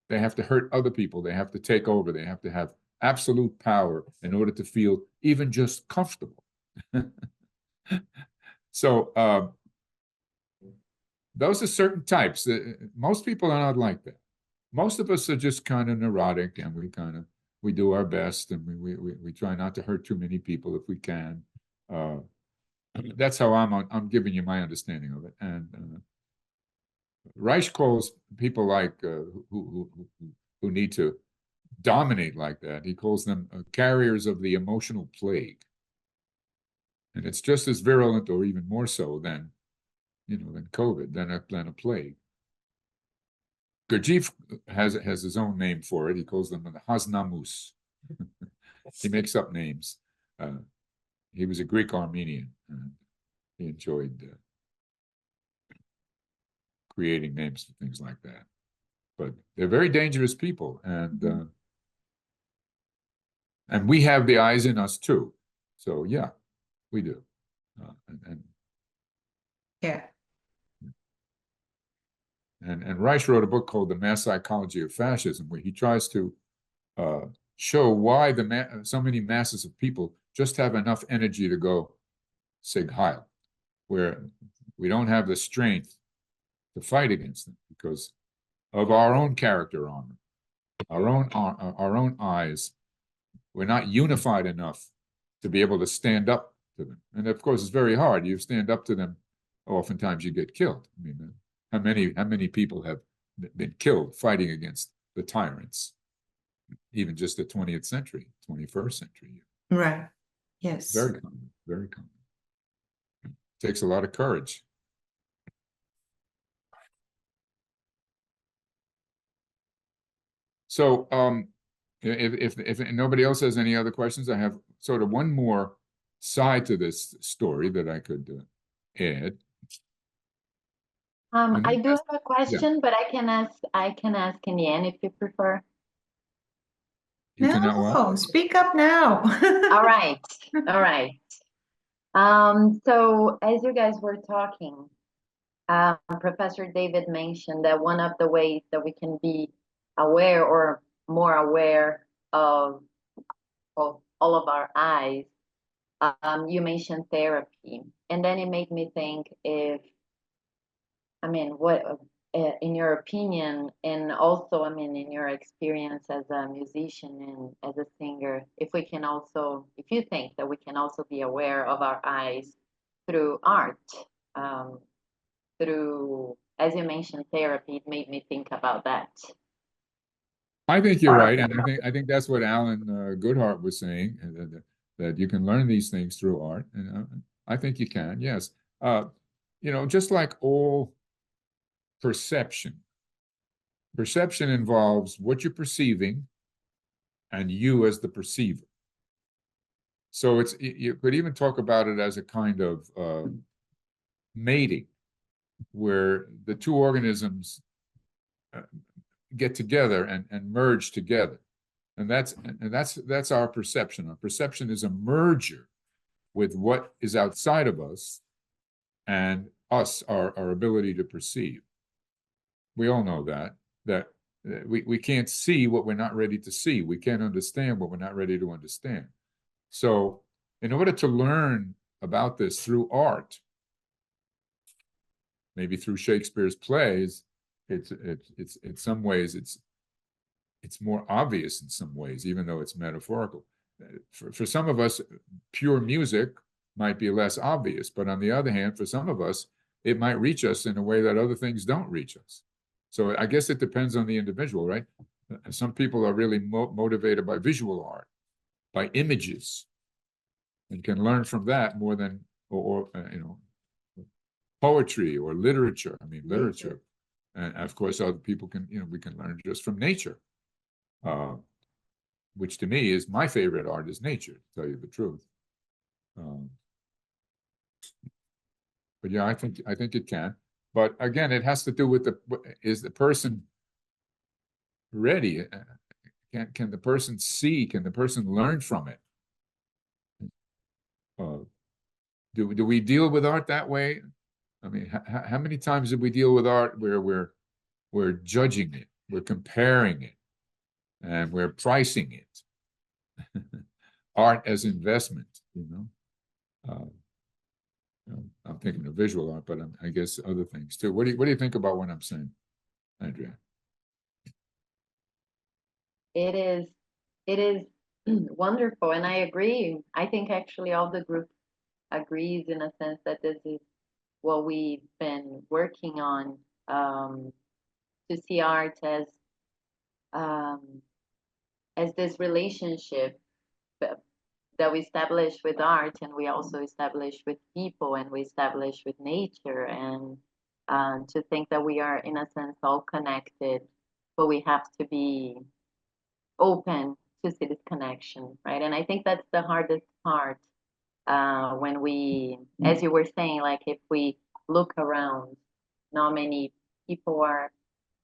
hurt other people. They have to take over. They have to have absolute power in order to feel even just comfortable. So those are certain types. Most people are not like that. Most of us are just kind of neurotic, and we do our best, and we try not to hurt too many people if we can. That's how I'm giving you my understanding of it. And Reich calls people like who need to dominate like that, he calls them carriers of the emotional plague. And it's just as virulent, or even more so than, than COVID, than a plague. Gurdjieff has his own name for it. He calls them the Haznamus. He makes up names. He was a Greek Armenian, and he enjoyed creating names for things like that. But they're very dangerous people, and we have the eyes in us too. So yeah, we do. Yeah. And Reich wrote a book called The Mass Psychology of Fascism, where he tries to show why so many masses of people just have enough energy to go Sig Heil, where we don't have the strength to fight against them because of our own character armor, our own eyes. We're not unified enough to be able to stand up to them. And of course, it's very hard. You stand up to them, oftentimes you get killed. I mean, how many people have been killed fighting against the tyrants, even just the 20th century, 21st century? Right. Yes. Very common, very common. It takes a lot of courage. So if nobody else has any other questions, I have sort of one more side to this story that I could add. I do have a question, but I can ask in the end if you prefer. You cannot what? Speak up now. All right. All right. So as you guys were talking, Professor David mentioned that one of the ways that we can be aware or more aware of all of our eyes, you mentioned therapy. And then it made me think what, in your opinion, and also, in your experience as a musician and as a singer, if you think that we can also be aware of our eyes through art, through, as you mentioned, therapy, it made me think about that. I think you're right, and I think that's what Alan Goodhart was saying, that you can learn these things through art, and I think you can. Yes, just like all perception involves what you're perceiving, and you as the perceiver. So you could even talk about it as a kind of mating, where the two organisms get together and merge together, and that's our perception. Our perception is a merger with what is outside of us and us, our ability to perceive. We all know that we can't see what we're not ready to see. We can't understand what we're not ready to understand. So in order to learn about this through art, maybe through Shakespeare's plays, it's in some ways it's more obvious in some ways, even though it's metaphorical. For some of us, pure music might be less obvious, but on the other hand, for some of us, it might reach us in a way that other things don't reach us. So I guess it depends on the individual, right? Some people are really motivated by visual art, by images, and can learn from that more than, or you know, poetry or literature. I mean, literature. And of course, other people can, you know, we can learn just from nature, which to me is my favorite art is nature, to tell you the truth. But yeah, I think it can. But again, it has to do with is the person ready? Can the person see? Can the person learn from it? Do we deal with art that way? I mean, how many times did we deal with art where we're judging it, we're comparing it, and we're pricing it? Art as investment, you know. I'm thinking of visual art, but I guess other things too. What do you think about what I'm saying, Andrea? It is wonderful, and I agree. I think actually all the group agrees in a sense that this is what we've been working on, to see art as this relationship that we establish with art, and we also establish with people, and we establish with nature, and to think that we are in a sense all connected, but we have to be open to see this connection, right? And I think that's the hardest part, when we, as you were saying, like if we look around, not many people are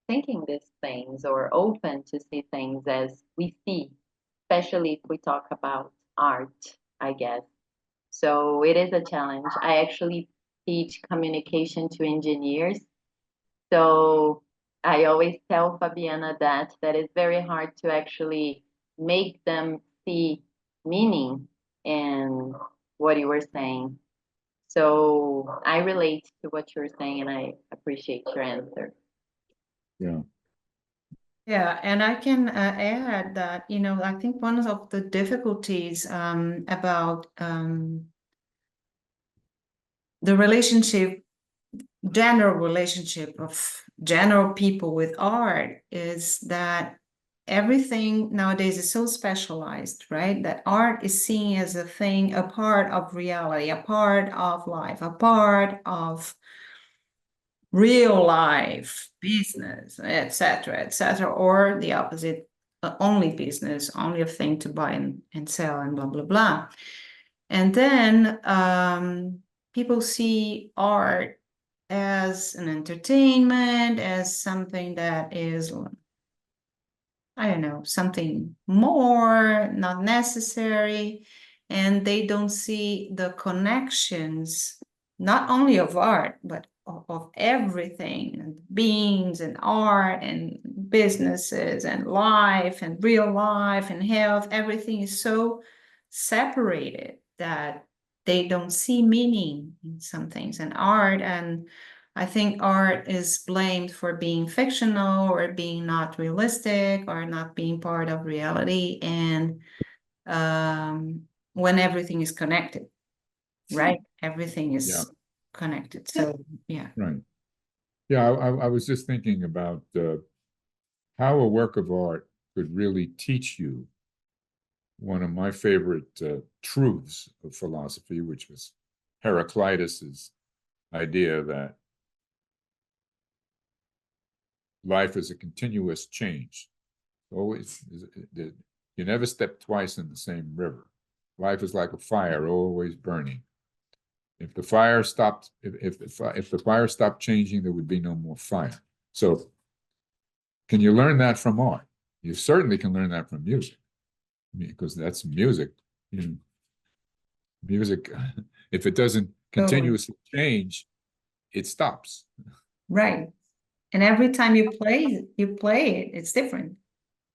thinking these things or open to see things as we see, especially if we talk about art, I guess. So it is a challenge. I actually teach communication to engineers. So I always tell Fabiana that it's very hard to actually make them see meaning in what you were saying. So I relate to what you're saying, and I appreciate your answer. Yeah. Yeah, and I can add that, you know, I think one of the difficulties about the relationship, general relationship of general people with art is that everything nowadays is so specialized, right? That art is seen as a thing, a part of reality, a part of life, a part of real life, business, etc., or the opposite, only business, only a thing to buy and sell and blah, blah, blah. And then people see art as an entertainment, as something that is, I don't know, something more, not necessary, and they don't see the connections, not only of art, but of everything, and beings and art and businesses and life and real life and health. Everything is so separated that they don't see meaning in some things. And art, and I think art is blamed for being fictional or being not realistic or not being part of reality, and when everything is connected, right? Everything is connected. So yeah. Right. Yeah, I was just thinking about how a work of art could really teach you one of my favorite truths of philosophy, which was Heraclitus's idea that life is a continuous change. Always, you never step twice in the same river. Life is like a fire, always burning. If the fire stopped, if the fire stopped changing, there would be no more fire. So, can you learn that from art? You certainly can learn that from music, because that's music. You know, music, if it doesn't continuously change, it stops. Right. And every time you play it, it's different.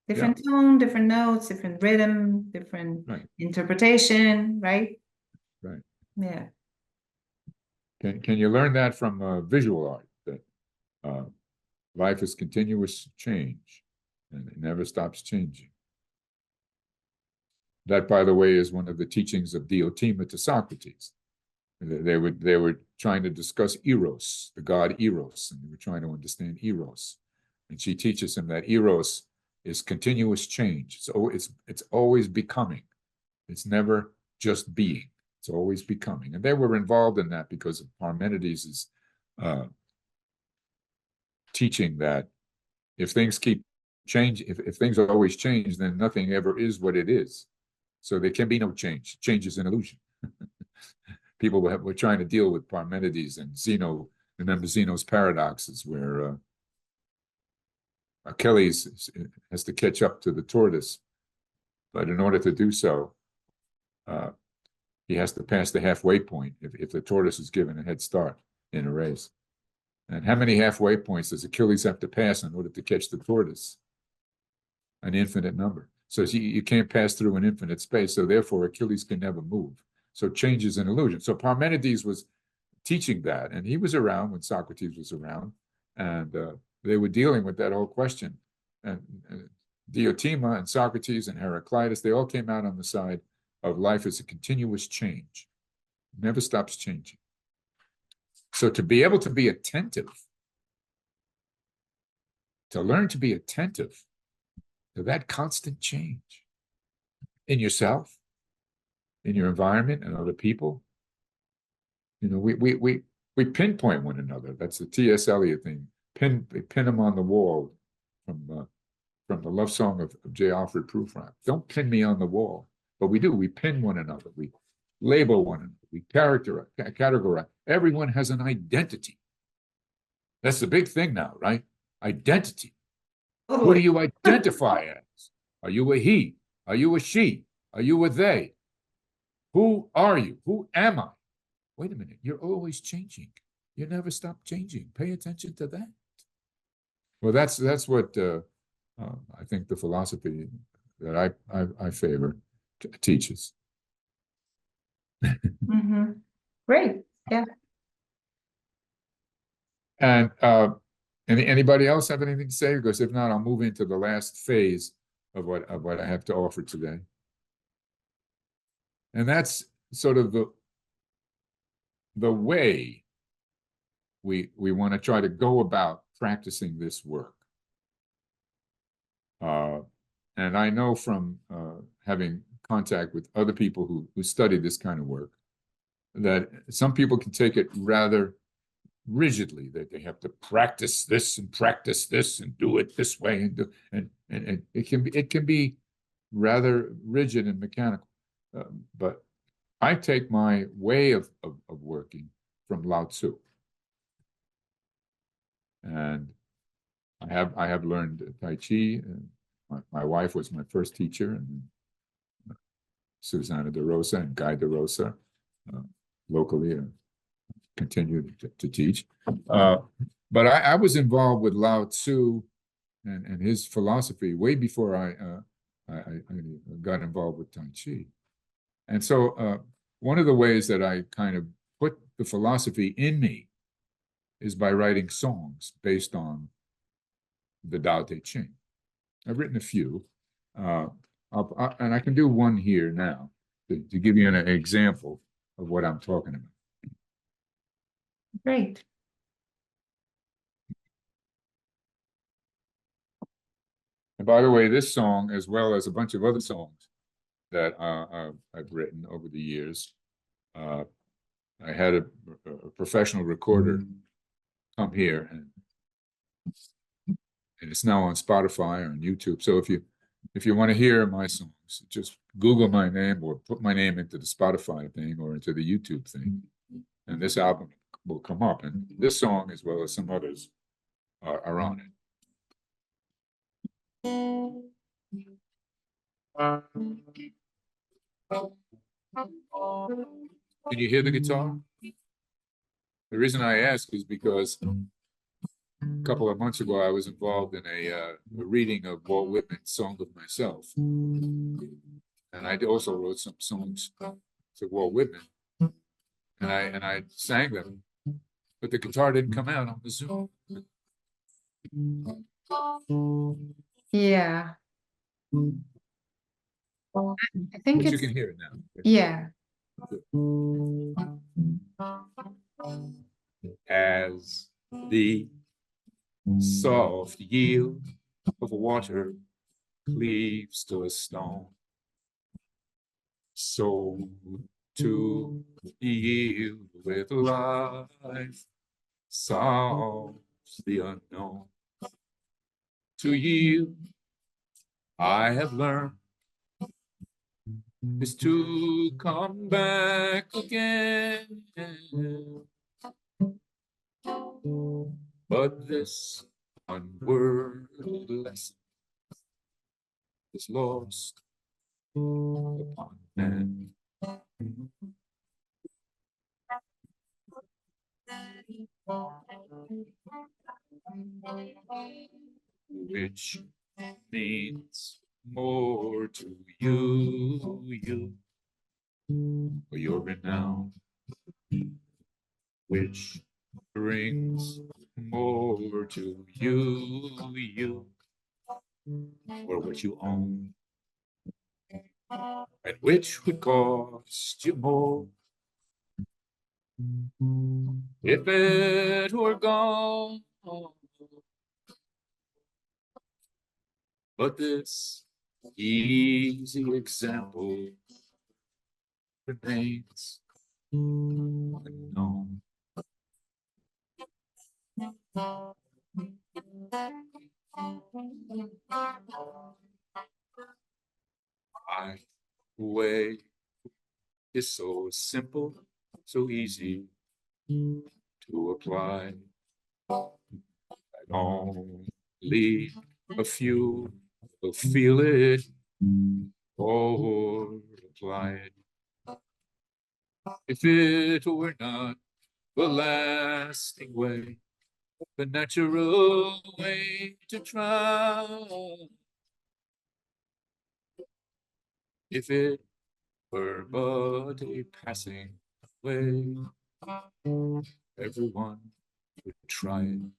Different tone, different notes, different rhythm, different interpretation, right? Right. Yeah. Can you learn that from visual art, that life is continuous change, and it never stops changing. That, by the way, is one of the teachings of Diotima to Socrates. They were trying to discuss Eros, the god Eros, and they were trying to understand Eros. And she teaches him that Eros is continuous change. It's always becoming. It's never just being. It's always becoming. And they were involved in that because of Parmenides' teaching that if things keep changing, if things always change, then nothing ever is what it is. So there can be no change. Change is an illusion. People were trying to deal with Parmenides and Zeno. Remember Zeno's paradoxes, where Achilles has to catch up to the tortoise, but in order to do so, he has to pass the halfway point if the tortoise is given a head start in a race. And how many halfway points does Achilles have to pass in order to catch the tortoise? An infinite number. So you can't pass through an infinite space, so therefore Achilles can never move. So change is an illusion. So Parmenides was teaching that, and he was around when Socrates was around, and they were dealing with that whole question. And Diotima and Socrates and Heraclitus, they all came out on the side of life as a continuous change. It never stops changing. So to be able to be attentive, to learn to be attentive to that constant change in yourself, in your environment, and other people. You know, we pinpoint one another. That's the T.S. Eliot thing. Pin them on the wall from the love song of J. Alfred Prufrock. Don't pin me on the wall, but we do. We pin one another. We label one another. We categorize. Everyone has an identity. That's the big thing now, right? Identity. Who do you identify as? Are you a he? Are you a she? Are you a they? Who are you? Who am I? Wait a minute, you're always changing. You never stop changing. Pay attention to that. Well, that's what I think the philosophy that I favor teaches. Mm-hmm. Great, yeah. And anybody else have anything to say? Because if not, I'll move into the last phase of what I have to offer today. And that's sort of the way we want to try to go about practicing this work. And I know from having contact with other people who study this kind of work, that some people can take it rather rigidly, that they have to practice this and do it this way, and it can be rather rigid and mechanical. But I take my way of working from Lao Tzu, and I have learned Tai Chi. My wife was my first teacher, and Susanna de Rosa and Guy de Rosa, locally, continued to teach. But I was involved with Lao Tzu and his philosophy way before I got involved with Tai Chi. And so one of the ways that I kind of put the philosophy in me is by writing songs based on the Tao Te Ching. I've written a few, and I can do one here now to give you an example of what I'm talking about. Great. And by the way, this song, as well as a bunch of other songs that I've written over the years, I had a professional recorder come here, and it's now on Spotify or on YouTube. So if you want to hear my songs, just Google my name or put my name into the Spotify thing or into the YouTube thing, and this album will come up. And this song, as well as some others, are on it. Can you hear the guitar? The reason I ask is because a couple of months ago, I was involved in a reading of Walt Whitman's Song of Myself. And I also wrote some songs to Walt Whitman. And I sang them, but the guitar didn't come out on the Zoom. Yeah. I think But you it's, can hear it now. yeah. As the soft yield of water cleaves to a stone, so to yield with life solves the unknown. To yield, I have learned, is to come back again. But this one-word lesson is lost upon man. Which means more to you, for your renown, which brings more to you, or what you own, and which would cost you more if it were gone. But this easy example remains unknown. My way is so simple, so easy to apply. Only a few will feel it or apply it. If it were not the lasting way, the natural way to try, if it were but a passing way, everyone would try it.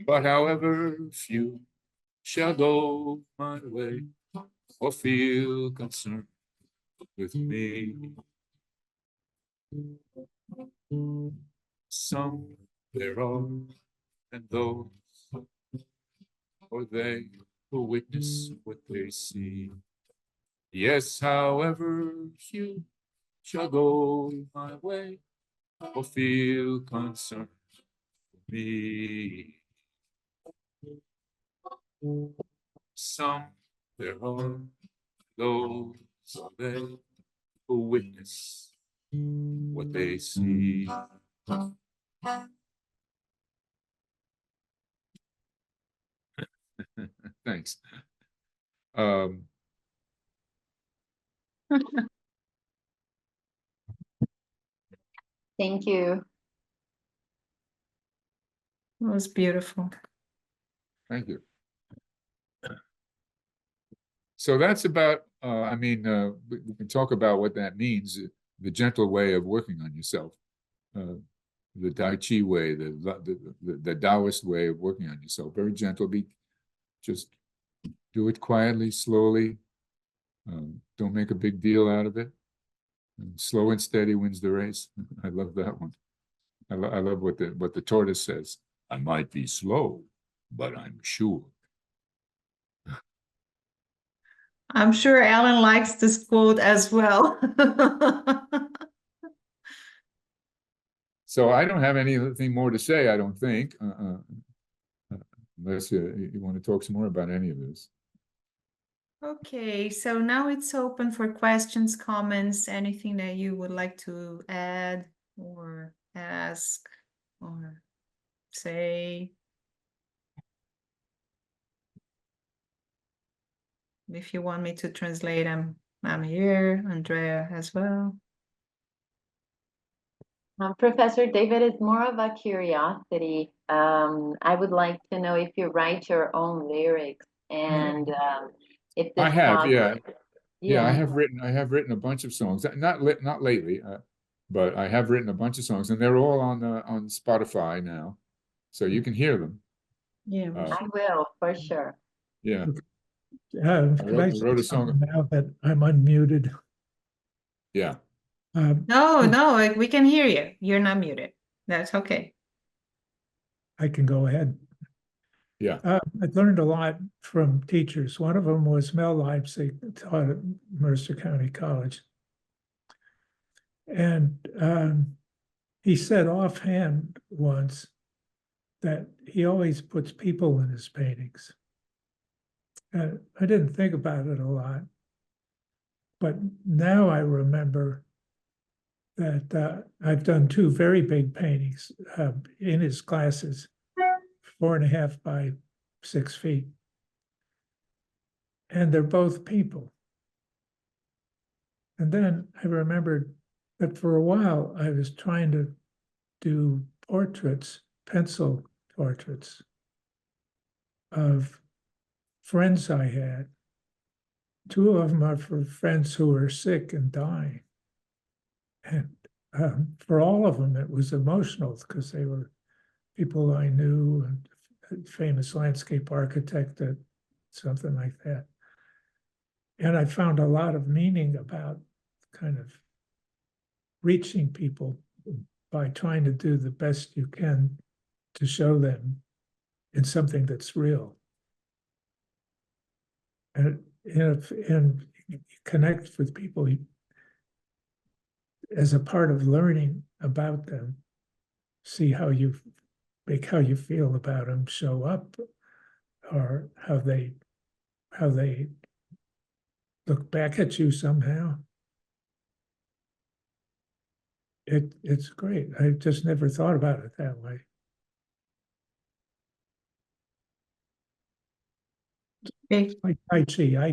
But however few shall go my way or feel concerned with me, some there are, and those or they who witness what they see. Yes, however few shall go my way or feel concerned with me, some there are, those are they who witness what they see. Thanks. Thank you. It was beautiful. Thank you. So that's about, we can talk about what that means, the gentle way of working on yourself, the Tai Chi way, the Taoist way of working on yourself. Very gentle, just do it quietly, slowly. Don't make a big deal out of it. And slow and steady wins the race. I love that one. I love what the tortoise says. I might be slow, but I'm sure. I'm sure Alan likes this quote as well. So I don't have anything more to say, I don't think, unless you want to talk some more about any of this. Okay, so now it's open for questions, comments, anything that you would like to add or ask or say. If you want me to translate, I'm here, Andrea as well. Professor David, it's more of a curiosity. I would like to know if you write your own lyrics and if this I have, project, yeah, I have written a bunch of songs. Not lately, but I have written a bunch of songs, and they're all on Spotify now, so you can hear them. Yeah. I will for sure. Yeah, Could I wrote a say song. something now that I'm unmuted? Yeah, No, we can hear you. You're not muted. That's okay. I can go ahead. yeah. I learned a lot from teachers. One of them was Mel Leipzig, taught at Mercer County College. And he said offhand once that he always puts people in his paintings. I didn't think about it a lot, but now I remember that I've done two very big paintings in his classes, 4.5 by 6 feet. And they're both people. And then I remembered that for a while I was trying to do portraits, pencil portraits of friends I had. Two of them are for friends who were sick and dying. And for all of them, it was emotional because they were people I knew, and a famous landscape architect, something like that. And I found a lot of meaning about kind of reaching people by trying to do the best you can to show them in something that's real. And you connect with people as a part of learning about them, see how you make how you feel about them show up, or how they look back at you somehow. It's great. I just never thought about it that way. Big. Like Tai Chi, I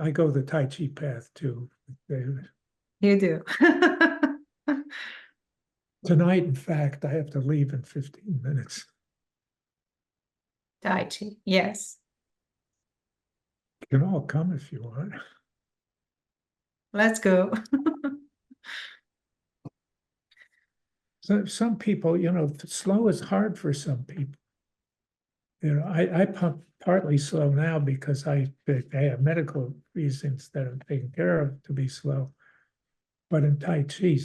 go the Tai Chi path too. You do. Tonight, in fact, I have to leave in 15 minutes. Tai Chi, yes. You can all come if you want. Let's go. So some people, slow is hard for some people. I partly slow now because I have medical reasons that I'm taken care of to be slow. But in Tai Chi,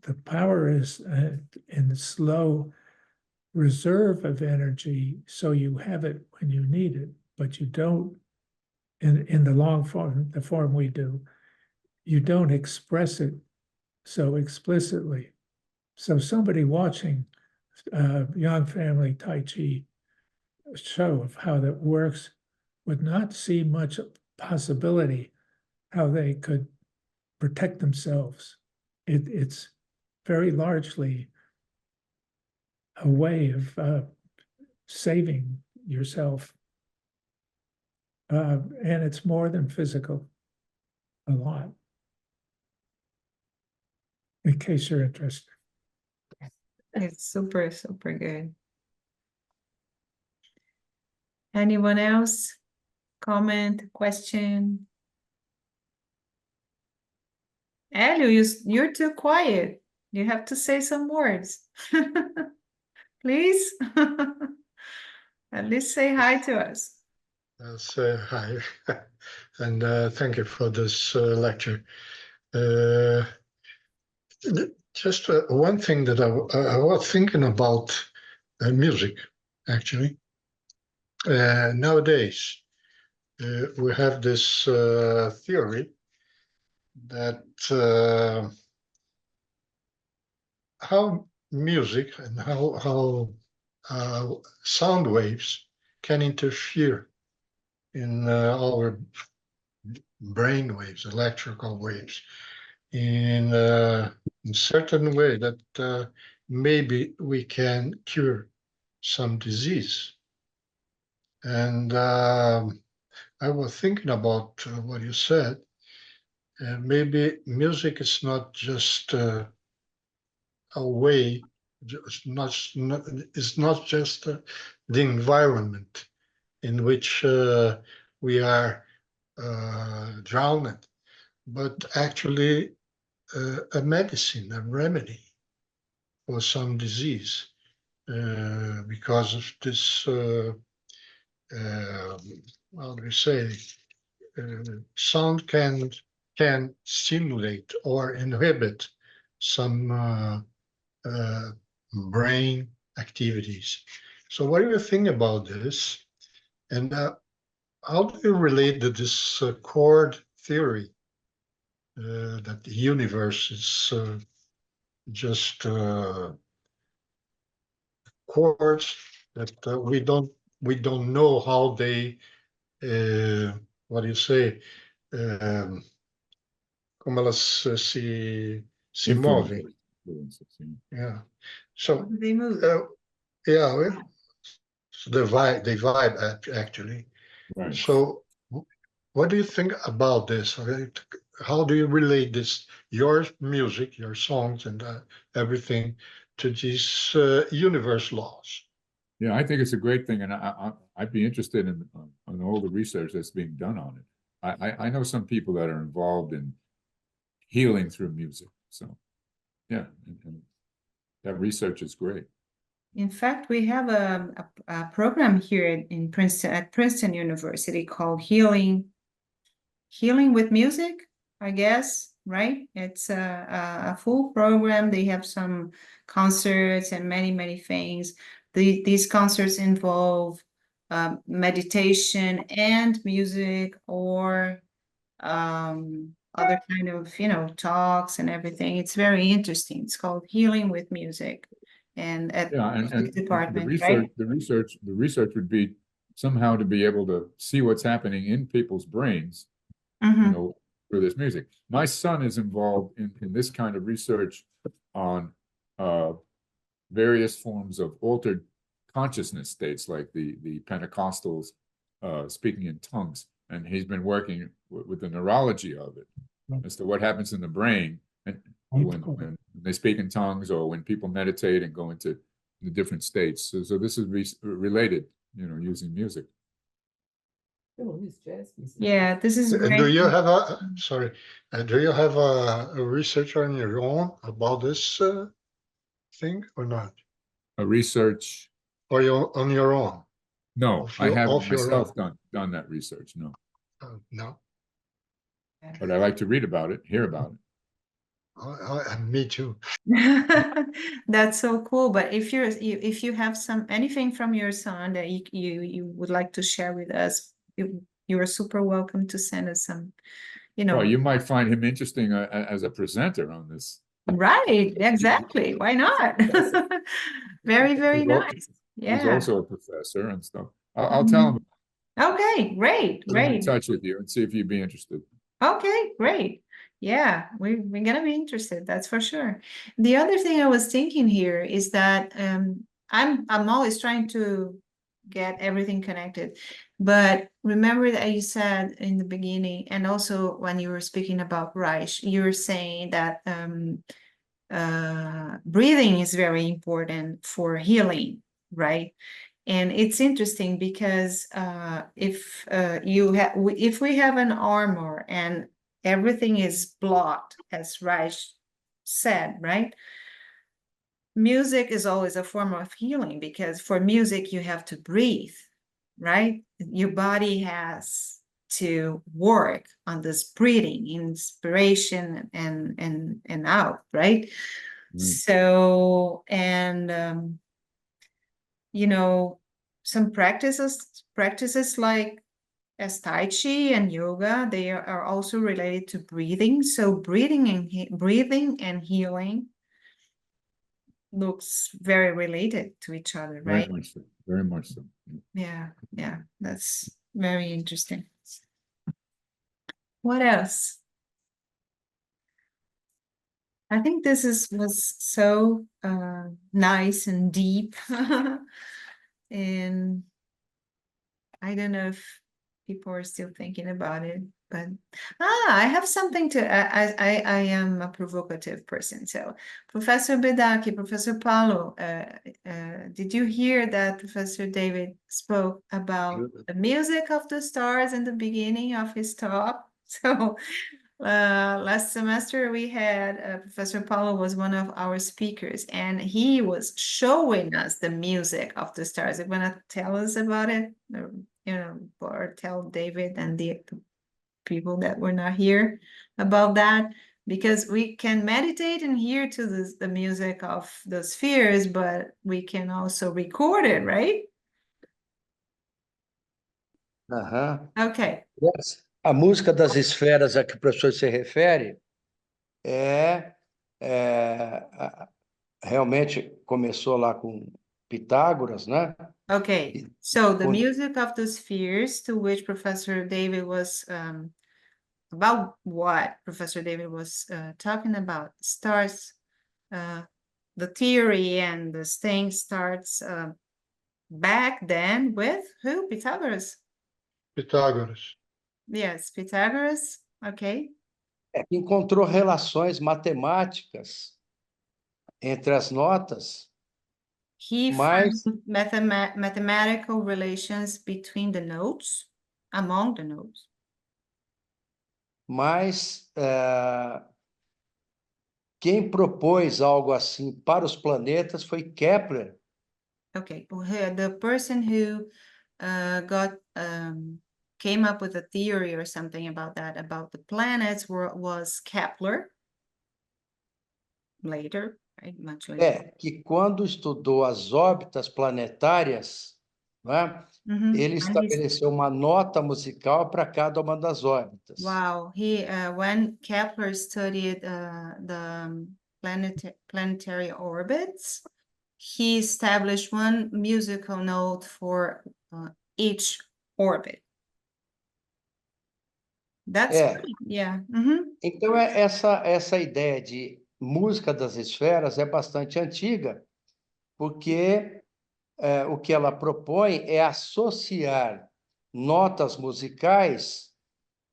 the power is in the slow reserve of energy, so you have it when you need it, but you don't, in the long form, the form we do, you don't express it so explicitly. So somebody watching Young Family Tai Chi show of how that works would not see much possibility how they could protect themselves. It's very largely a way of saving yourself. And it's more than physical, a lot. In case you're interested. It's super, super good. Anyone else? Comment, question? Elio, you're too quiet. You have to say some words. Please. At least say hi to us. I'll say hi, and thank you for this lecture. Just one thing that I was thinking about music, actually. Nowadays, we have this theory that how music and how sound waves can interfere in our brain waves, electrical waves, in a certain way that maybe we can cure some disease. And I was thinking about what you said. Maybe music is not just a way, it's not just the environment in which we are drowned, but actually a medicine, a remedy for some disease, because of this, how do we say, sound can stimulate or inhibit some brain activities. So what do you think about this? And how do you relate to this chord theory that the universe is just chords that we don't know how they what do you say, como elas se movem. Yeah. So They move. yeah, so they vibe actually. Right. So what do you think about this? How do you relate this, your music, your songs, and everything to these universe laws? Yeah, I think it's a great thing, and I'd be interested in on all the research that's being done on it. I know some people that are involved in healing through music. So, yeah, and that research is great. In fact, we have a program here in Princeton, at Princeton University, called Healing with Music, I guess, right? It's a full program. They have some concerts and many things. These concerts involve meditation and music, or other kind of, talks and everything. It's very interesting. It's called Healing with Music, and at and department, the research would be somehow to be able to see what's happening in people's brains, through this music. My son is involved in this kind of research on various forms of altered consciousness states, like the Pentecostals speaking in tongues, and he's been working with the neurology of it as to what happens in the brain and when they speak in tongues, or when people meditate and go into the different states. So this is related, using music. Yeah, this is great. Do you have do you have a research on your own about this thing or not? A research? Or on your own? No, I haven't myself done that research. No. No. But I like to read about it, hear about it. Me too. That's so cool. But if you have anything from your son that you would like to share with us, you are super welcome to send us some. Well, you might find him interesting as a presenter on this. Right, exactly. Why not? Very nice. Yeah. He's also a professor and stuff. I'll tell him. Okay, great. Put him in touch with you and see if you'd be interested. Okay, great. Yeah, we're gonna be interested, that's for sure. The other thing I was thinking here is that I'm always trying to get everything connected, but remember that you said in the beginning, and also when you were speaking about Reich, you were saying that breathing is very important for healing, right? And it's interesting because if we have an armor and everything is blocked, as Reich said, right? Music is always a form of healing, because for music you have to breathe, right? Your body has to work on this breathing, inspiration and out, right? So, and some practices like as Tai Chi and yoga, they are also related to breathing. So breathing and healing looks very related to each other, right? Very much so. Yeah, that's very interesting. What else? I think this was so nice and deep. And I don't know if people are still thinking about it. But I have something to. I am a provocative person. So, Professor Bedaki, Professor Paulo, did you hear that Professor David spoke about the music of the stars in the beginning of his talk? So, last semester we had Professor Paulo was one of our speakers, and he was showing us the music of the stars. You want to tell us about it, or tell David and the people that were not here about that, because we can meditate and hear to the music of the spheres, but we can also record it, right? Aham. Okay. A música das esferas a que o professor se refere realmente começou lá com Pitágoras, né? Okay, so the Con- music of the spheres, to which Professor David was about what Professor David was talking about, starts the theory and this thing starts back then with who? Pythagoras. Pitágoras. Yes, Pythagoras. Okay. que encontrou relações matemáticas entre as notas, He mas found mathematical relations between the notes, among the notes. mas quem propôs algo assim para os planetas foi Kepler. Okay, the person who came up with a theory or something about that, about the planets, was Kepler. Later, right? Much later. Que quando estudou as órbitas planetárias, né, ele estabeleceu uma nota musical para cada uma das órbitas. Wow, when Kepler studied the planetary orbits, he established one musical note for each orbit. That's yeah. Então, essa ideia de música das esferas é bastante antiga, porque o que ela propõe é associar notas musicais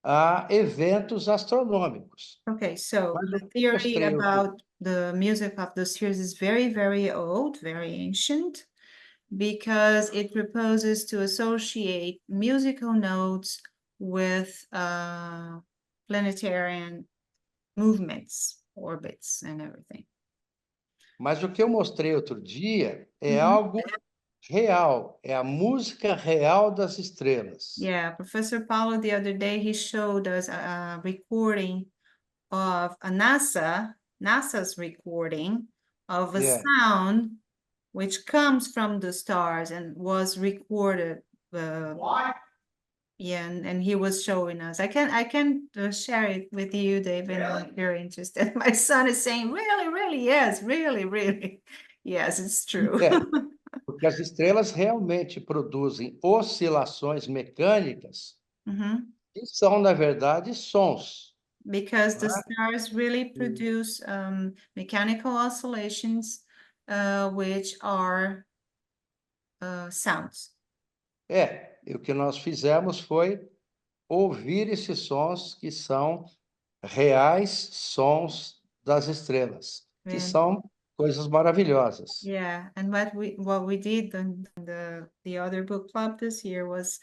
a eventos astronômicos. Okay, so the theory about the music of the spheres is very, very old, very ancient, because it proposes to associate musical notes with planetary movements, orbits, and everything. Mas o que eu mostrei outro dia é algo real, é a música real das estrelas. Yeah, Professor Paulo, the other day, he showed us a recording of a NASA's recording of a sound which comes from the stars and was recorded. Yeah, and he was showing us. I can share it with you, David, if you're interested. My son is saying, really, yes, really. Yes, it's true. Porque as estrelas realmente produzem oscilações mecânicas que são, na verdade, sons. Because the stars really produce mechanical oscillations, which are sounds. E o que nós fizemos foi ouvir esses sons que são reais sons das estrelas, que são coisas maravilhosas. Yeah, and what we did in the other book club this year was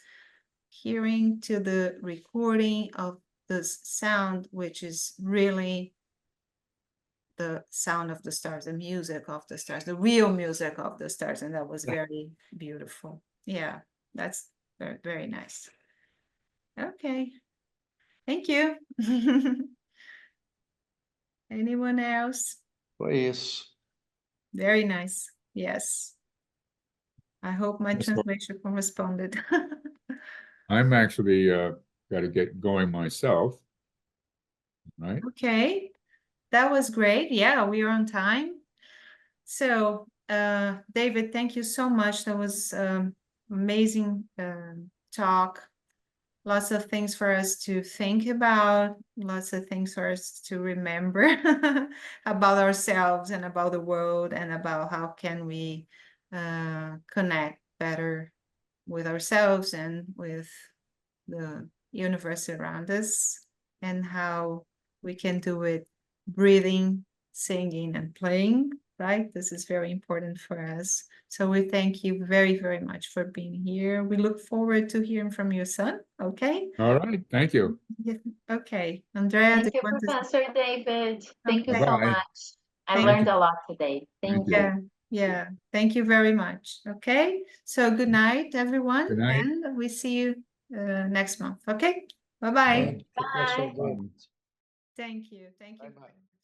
hearing to the recording of this sound, which is really the sound of the stars, the music of the stars, the real music of the stars, and that was very beautiful. Yeah, that's very, very nice. Okay, thank you. Anyone else? Foi isso. Very nice. Yes. I hope my translation corresponded. I'm actually got to get going myself. Right. Okay, that was great. Yeah, we are on time. So, David, thank you so much. That was amazing talk. Lots of things for us to think about, lots of things for us to remember about ourselves and about the world, and about how can we connect better with ourselves and with universe around us and how we can do it breathing, singing, and playing, right? This is very important for us. So we thank you very, very much for being here. We look forward to hearing from your son, okay? All right, thank you. Yeah, okay. Andrea, Thank you, Professor David. Thank you so Bye-bye. much. I Thank learned you. a lot today. Thank you. Yeah, yeah. Thank you very much. Okay. So good night, everyone. Good night. And we see you next month. Okay. Bye-bye. Professor Bye. David. Thank you. Thank you. Bye-bye.